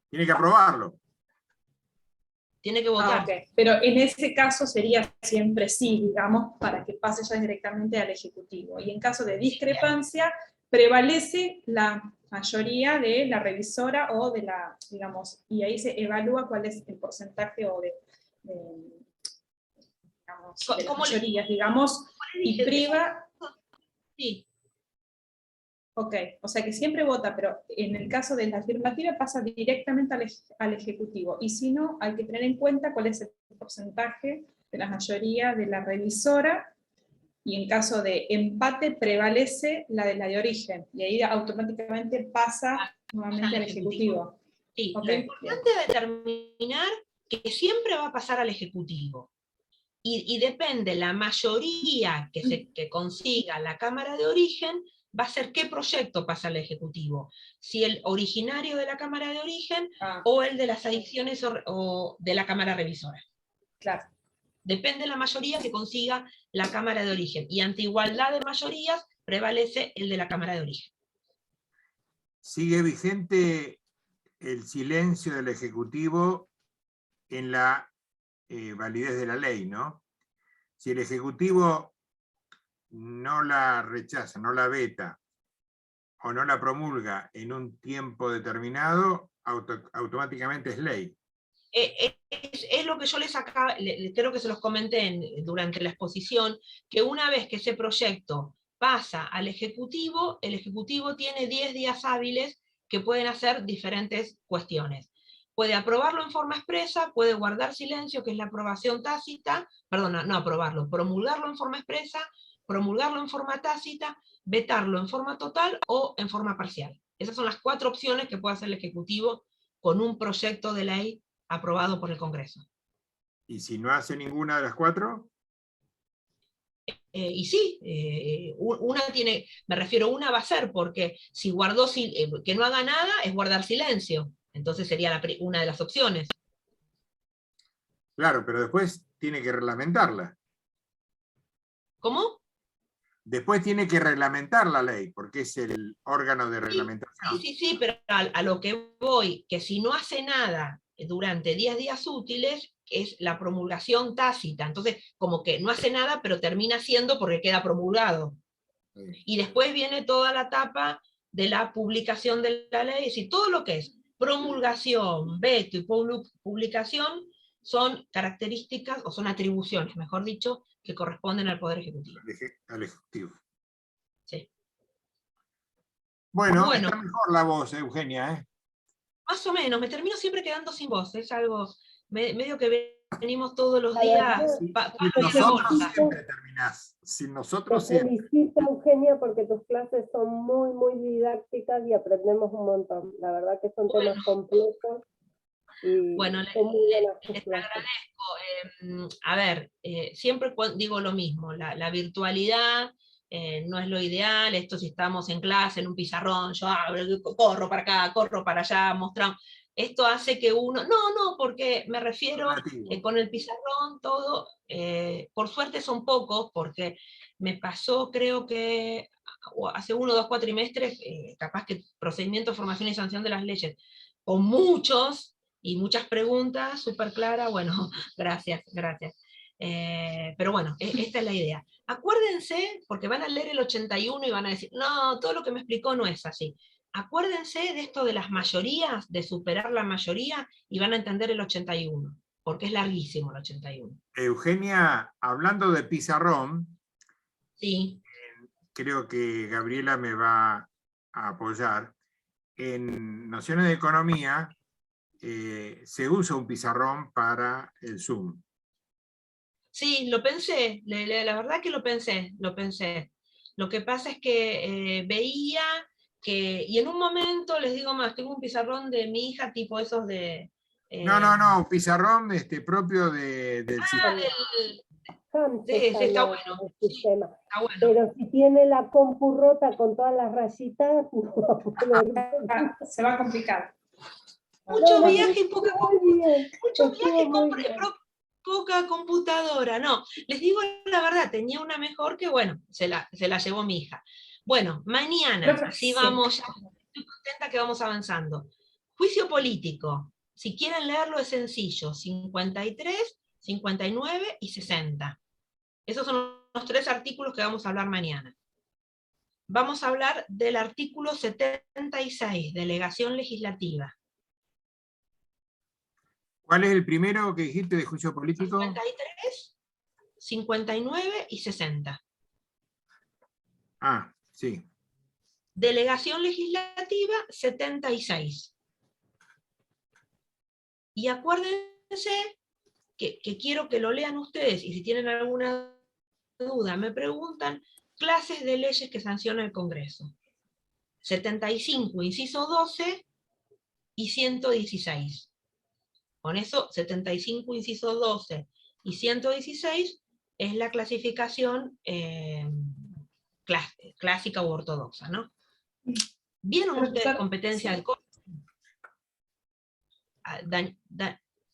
Tiene que aprobarlo. tiene que votar. Ok. Pero en ese caso sería siempre sí, digamos, para que pase ya directamente al Ejecutivo. Y en caso de discrepancia, prevalece la mayoría de la revisora o de la, digamos, y ahí se evalúa cuál es el porcentaje o digamos, de las ¿Cómo le- mayorías, digamos, y priva. Sí, Ok, o sea que siempre vota, pero en el caso de la afirmativa pasa directamente al Ejecutivo. Y si no, hay que tener en cuenta cuál es el porcentaje de la mayoría de la revisora, y en caso de empate prevalece la de origen, y ahí automáticamente pasa nuevamente al Ejecutivo. sí. Ok, Lo importante es determinar que siempre va a pasar al Ejecutivo. Y depende, la mayoría que consiga la Cámara de Origen, va a ser qué proyecto pasa al Ejecutivo. Si el originario de la Cámara de Origen o el de las adicciones o de la Cámara Revisora. claro. Depende de la mayoría que consiga la Cámara de Origen. Y ante igualdad de mayorías, prevalece el de la Cámara de Origen. Sigue vigente el silencio del Ejecutivo en la validez de la ley, ¿no? Si el Ejecutivo no la rechaza, no la veta o no la promulga en un tiempo determinado, automáticamente es ley. Es lo que yo les acabo, creo que se los comenté durante la exposición, que una vez que ese proyecto pasa al Ejecutivo, el Ejecutivo tiene 10 días hábiles que pueden hacer diferentes cuestiones. Puede aprobarlo en forma expresa, puede guardar silencio, que es la aprobación tácita, perdón, no aprobarlo, promulgarlo en forma expresa, promulgarlo en forma tácita, vetarlo en forma total o en forma parcial. Esas son las 4 opciones que puede hacer el Ejecutivo con un proyecto de ley aprobado por el Congreso. ¿Y si no hace ninguna de las 4? Y sí, una tiene, me refiero, una va a ser, porque si guardó que no haga nada es guardar silencio, entonces sería una de las opciones. Claro, pero después tiene que reglamentarla. ¿Cómo? Después tiene que reglamentar la ley, porque es el órgano de reglamentación. Sí, pero a lo que voy, que si no hace nada durante 10 días útiles, es la promulgación tácita. Entonces, como que no hace nada, pero termina siendo porque queda promulgado. Y después viene toda la etapa de la publicación de la ley, es decir, todo lo que es promulgación, veto y publicación son características, o son atribuciones, mejor dicho, que corresponden al Poder Ejecutivo. Al Ejecutivo. Sí. Bueno, está mejor la voz, Eugenia, ¿eh? Más o menos, me termino siempre quedando sin voz, es algo medio que venimos todos los días. Sin nosotros siempre terminás, sin nosotros Te siempre. felicito, Eugenia, porque tus clases son muy, muy didácticas y aprendemos un montón. La verdad que son temas complejos. Y bueno, son muy buenas tus les clases. agradezco. A ver, siempre digo lo mismo, la virtualidad no es lo ideal, esto si estamos en clase, en un pizarrón, yo corro para acá, corro para allá, mostramos. Esto hace que uno, no, porque me refiero con el pizarrón, todo, por suerte son pocos, porque me pasó, creo que hace 1 o 2 cuatrimestres, capaz que procedimiento, formación y sanción de las leyes, con muchos, y muchas preguntas, súper claras, bueno, gracias. Pero bueno, esta es la idea. Acuérdense, porque van a leer el 81 y van a decir, no, todo lo que me explicó no es así. Acuérdense de esto de las mayorías, de superar la mayoría, y van a entender el 81, porque es larguísimo el 81. Eugenia, hablando de pizarrón, sí. Creo que Gabriela me va a apoyar. En nociones de economía se usa un pizarrón para el Zoom. Sí, lo pensé, la verdad que lo pensé. Lo que pasa es que veía que, y en un momento, les digo más, tengo un pizarrón de mi hija, tipo esos de... No, un pizarrón propio del sistema. Está bueno. Sistema. Está bueno. Pero si tiene la compu rota con todas las rayitas, no va a poder. Se va a complicar. Mucho viaje y poca computadora. No, les digo la verdad, tenía una mejor que, bueno, se la llevó mi hija. Bueno, mañana, así vamos, ya estoy contenta que vamos avanzando. Juicio político. Si quieren leerlo es sencillo, 53, 59 y 60. Esos son los 3 artículos que vamos a hablar mañana. Vamos a hablar del artículo 76, delegación legislativa. ¿Cuál es el primero que dijiste de juicio político? 53, 59 y 60. Ah, sí. Delegación legislativa, 76. Y acuérdense que quiero que lo lean ustedes, y si tienen alguna duda me preguntan, clases de leyes que sanciona el Congreso. 75, inciso 12 y 116. Con eso, 75, inciso 12 y 116 es la clasificación clásica u ortodoxa, ¿no? ¿Vieron ustedes competencia del código?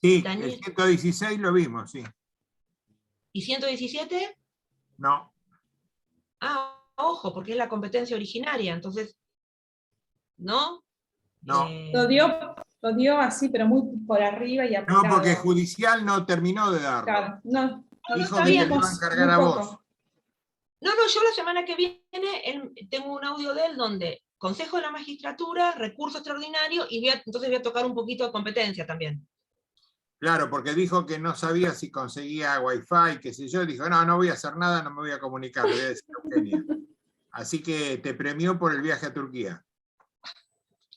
Sí, Daniel. el 116 lo vimos, sí. ¿Y 117? No. Ah, ojo, porque es la competencia originaria, entonces, ¿no? No. Lo dio así, pero muy por arriba y No, apurado. porque judicial no terminó de darlo. Claro, no, Dijo está que te bien. lo iba a encargar a vos. No, yo la semana que viene tengo un audio de él donde Consejo de la Magistratura, recurso extraordinario, y entonces voy a tocar un poquito de competencia también. Claro, porque dijo que no sabía si conseguía wifi, qué sé yo, dijo, no voy a hacer nada, no me voy a comunicar, le voy a decir a Eugenia. Así que te premió por el viaje a Turquía.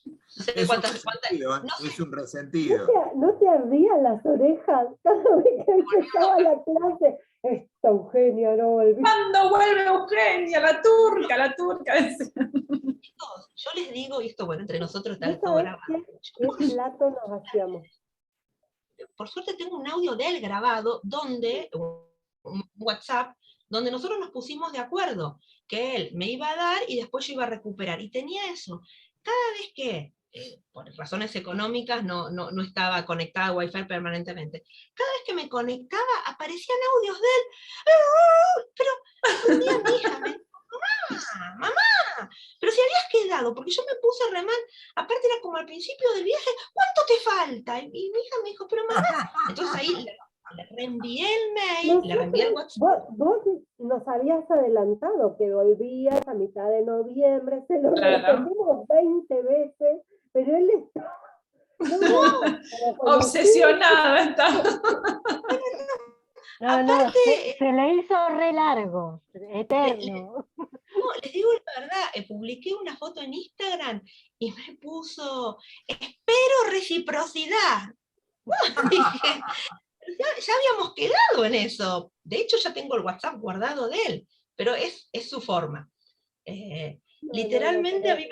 No sé Es un cuántas. resentido, No sé. es un resentido. ¿No te ardían las orejas cada vez que empezaba la clase? Esta Eugenia no volvió. ¿Cuándo vuelve Eugenia? La turca. Chicos, yo les digo, y esto, bueno, entre nosotros está ¿No esto sabés grabado. qué plato nos hacíamos? Por suerte tengo un audio de él grabado, donde, un WhatsApp, donde nosotros nos pusimos de acuerdo, que él me iba a dar y después yo iba a recuperar. Y tenía eso. Cada vez que, por razones económicas, no estaba conectada a Wi-Fi permanentemente, cada vez que me conectaba aparecían audios de él. Pero un día mi hija me dijo, mamá, pero si habías quedado, porque yo me puse re mal, aparte era como al principio del viaje, ¿cuánto te falta? Y mi hija me dijo, pero mamá, entonces ahí le reenvié el mail, le reenvié el WhatsApp. Vos nos habías adelantado que volvías a mitad de noviembre, se lo repetimos 20 veces, pero él estaba... Obsesionado está. Aparte, se le hizo re largo, eterno. No, les digo la verdad, publiqué una foto en Instagram y me puso, espero reciprocidad. Dije, ya habíamos quedado en eso. De hecho, ya tengo el WhatsApp guardado de él, pero es su forma. Literalmente, a mí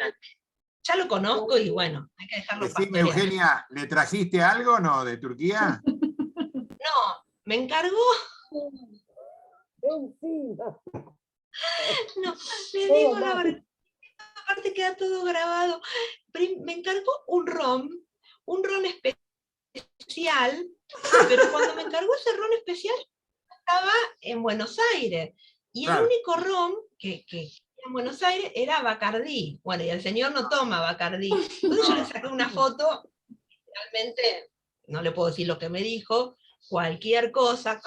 ya lo conozco y bueno, hay que dejarlo Decime, pastorear. Eugenia, ¿le trajiste algo no de Turquía? No, me encargó. Encima. No, le digo la verdad. Aparte queda todo grabado. Me encargó un ron especial, pero cuando me encargó ese ron especial estaba en Buenos Aires. Y el único ron que en Buenos Aires era Bacardí. Bueno, y el señor no toma Bacardí. Entonces yo le saqué una foto, realmente no le puedo decir lo que me dijo, cualquier cosa.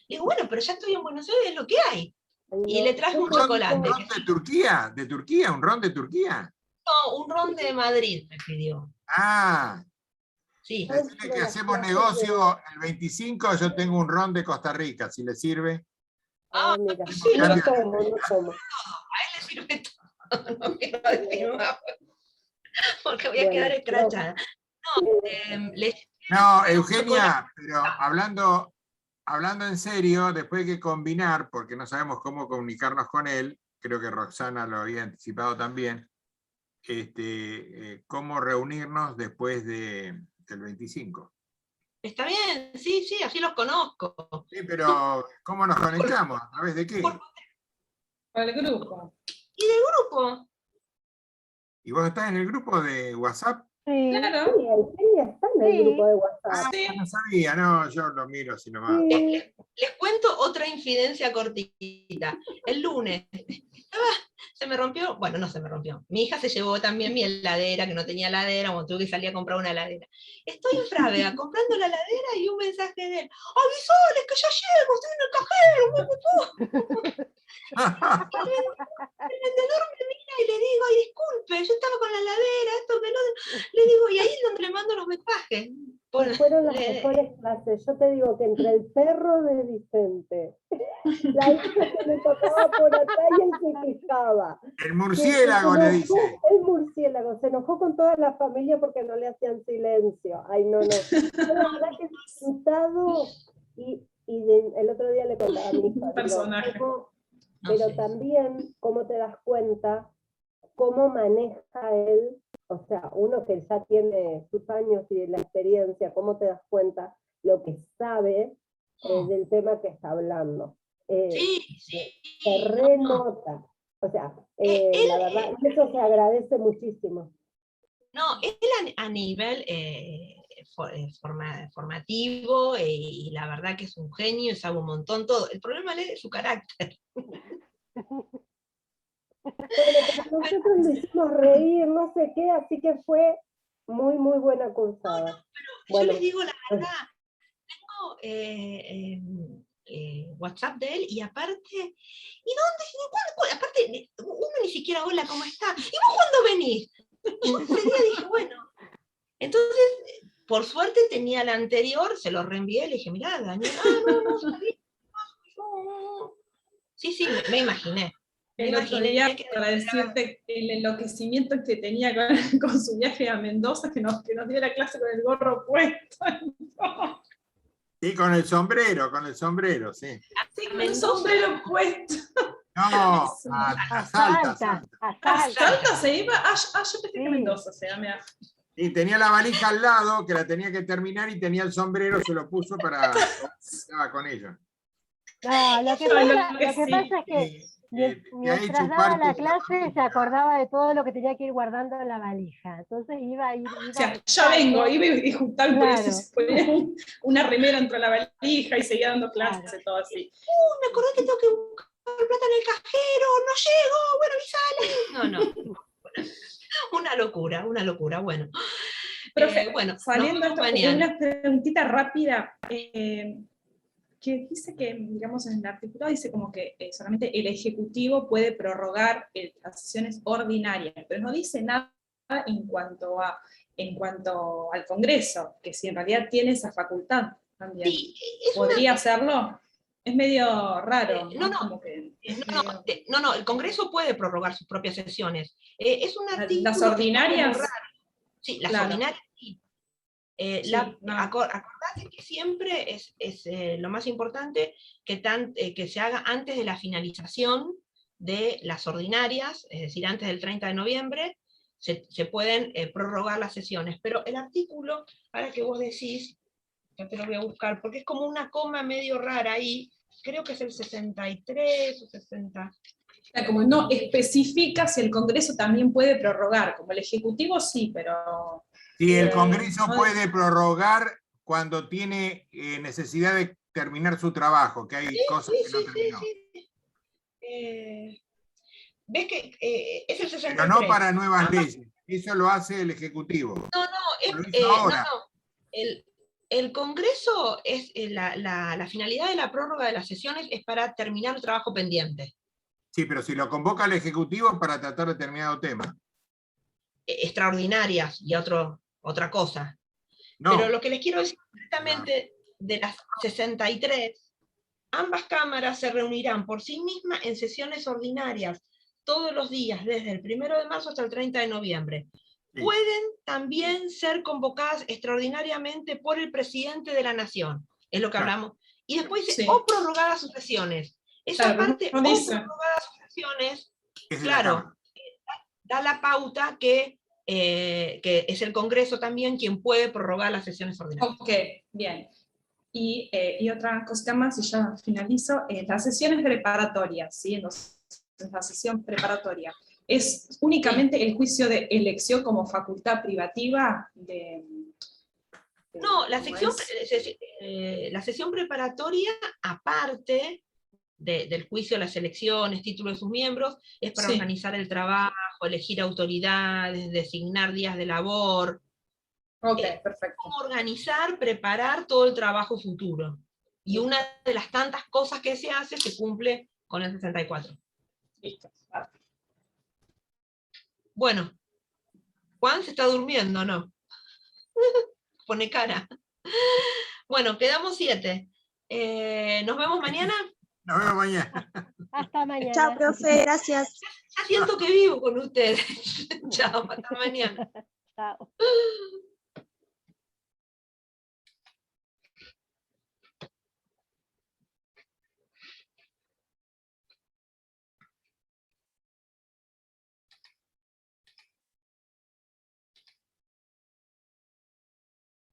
Digo, bueno, pero ya estoy en Buenos Aires, es lo que hay. Y le traje un chocolate. ¿Un ron de Turquía? ¿De Turquía? ¿Un ron de Turquía? No, un ron de Madrid me pidió. Ah. Sí. Decirle que hacemos negocio el 25, yo tengo un ron de Costa Rica, si le sirve. Mira, sí, no tomo. A él le sirve todo. No quiero decir más, porque voy a quedar escrachada. No, Eugenia, pero hablando en serio, después hay que combinar, porque no sabemos cómo comunicarnos con él, creo que Roxana lo había anticipado también, cómo reunirnos después del 25. Está bien, sí, así los conozco. Sí, pero ¿cómo nos conectamos? ¿A través de qué? Por el grupo. ¿Y del grupo? ¿Y vos estás en el grupo de WhatsApp? Sí, Claro. Sí, Eugenia está en el grupo de WhatsApp. Ah, no sabía, no, yo lo miro así nomás. Les cuento otra infidencia cortita. El lunes se me rompió, bueno, no se me rompió. Mi hija se llevó también mi heladera, que no tenía heladera, cuando tuve que salir a comprar una heladera. Estoy en Frávega comprando la heladera y un mensaje de él: ¡avisales que ya llego, estoy en el cajero! El vendedor me mira y le digo: ay, disculpe, yo estaba con la heladera, esto que no... Le digo, y ahí es donde le mando los mensajes. Fueron las mejores clases. Yo te digo que entre el perro de Vicente, la hija que me tocaba por acá y él se quejaba. El murciélago le dice. El murciélago, se enojó con toda la familia porque no le hacían silencio. Ay, no. Yo la verdad que he disfrutado y el otro día le contaba a mi hija. Un personaje. Pero también, cómo te das cuenta, cómo maneja él, o sea, uno que ya tiene sus años y la experiencia, cómo te das cuenta lo que sabe del tema que está hablando. Se renota. O sea, la verdad, eso se agradece muchísimo. No, él a nivel formativo, y la verdad que es un genio, sabe un montón todo. El problema es su carácter. Bueno, pero nosotros lo hicimos reír, no sé qué, así que fue muy, muy buena cursada. No, pero bueno, yo les digo la verdad, tengo WhatsApp de él, y aparte, ¿y dónde? Aparte, uno ni siquiera, hola, ¿cómo está? ¿Y vos cuándo venís? Y yo ese día dije, bueno, entonces, por suerte tenía la anterior, se lo reenvié, le dije, mirá, Daniel, no, está bien. Sí, me imaginé. El otro día, para decirte el enloquecimiento que tenía con su viaje a Mendoza, que nos dio la clase con el gorro puesto. Sí, con el sombrero, sí. Sí, con el sombrero puesto. No, a Salta. ¿A Salta se iba? Yo pensé que Mendoza se iba. Y tenía la valija al lado, que la tenía que terminar, y tenía el sombrero, se lo puso para... Estaba con ella. No, lo que pasa es que mientras daba la clase se acordaba de todo lo que tenía que ir guardando en la valija. Entonces iba o sea, ya vengo, iba y juntaba, claro. Por eso se ponía una remera entre la valija y seguía dando clases, claro. Todo así. Me acordé que tengo que buscar plata en el cajero, no llego, bueno, avísale. No. Una locura, bueno. Profe, saliendo esto, una preguntita rápida. Que dice que, digamos, en el articulado dice como que solamente el Ejecutivo puede prorrogar las sesiones ordinarias, pero no dice nada en cuanto al Congreso, que si en realidad tiene esa facultad también. Sí, ¿podría hacerlo? Es medio raro. No, el Congreso puede prorrogar sus propias sesiones. Es un artículo... ¿Las ordinarias? Raro. Sí, las ordinarias sí. Acordate que siempre es lo más importante que se haga antes de la finalización de las ordinarias, es decir, antes del 30 de noviembre, se pueden prorrogar las sesiones. Pero el artículo, ahora que vos decís, ya te lo voy a buscar, porque es como una coma medio rara ahí, creo que es el 63 o 60. Como no especifica si el Congreso también puede prorrogar, como el Ejecutivo sí, pero... Sí, el Congreso puede prorrogar cuando tiene necesidad de terminar su trabajo, que hay cosas que no terminó. ¿Ves que es el 63? Pero no para nuevas leyes, eso lo hace el Ejecutivo. El Congreso, es la finalidad de la prórroga de las sesiones es para terminar el trabajo pendiente. Sí, pero si lo convoca el Ejecutivo para tratar determinado tema. Extraordinarias y otra cosa. No. Pero lo que les quiero decir concretamente, de las 63, ambas cámaras se reunirán por sí mismas en sesiones ordinarias todos los días, desde el 1 de marzo hasta el 30 de noviembre. Sí. Pueden también ser convocadas extraordinariamente por el presidente de la Nación, es lo que hablamos. Y después dice, o prorrogadas sus sesiones. Esa parte, o prorrogadas sus sesiones, claro, da la pauta que es el Congreso también quien puede prorrogar las sesiones ordinarias. Ok, bien. Y otra cosita más, y ya finalizo, las sesiones preparatorias, ¿sí? Entonces, la sesión preparatoria, ¿es únicamente el juicio de elección como facultad privativa no, la sesión preparatoria, aparte, del juicio, las elecciones, títulos de sus miembros, es para Sí. organizar el trabajo, elegir autoridades, designar días de labor, Ok, perfecto. cómo organizar, preparar todo el trabajo futuro. Y una de las tantas cosas que se hace se cumple con el 64. Listo. Bueno, Juan se está durmiendo, ¿no? Pone cara. Bueno, quedamos 7. ¿Nos vemos mañana? Nos vemos mañana. Hasta mañana. Chao, profe, gracias. Ya siento que vivo con ustedes. Chao, hasta mañana. Chao.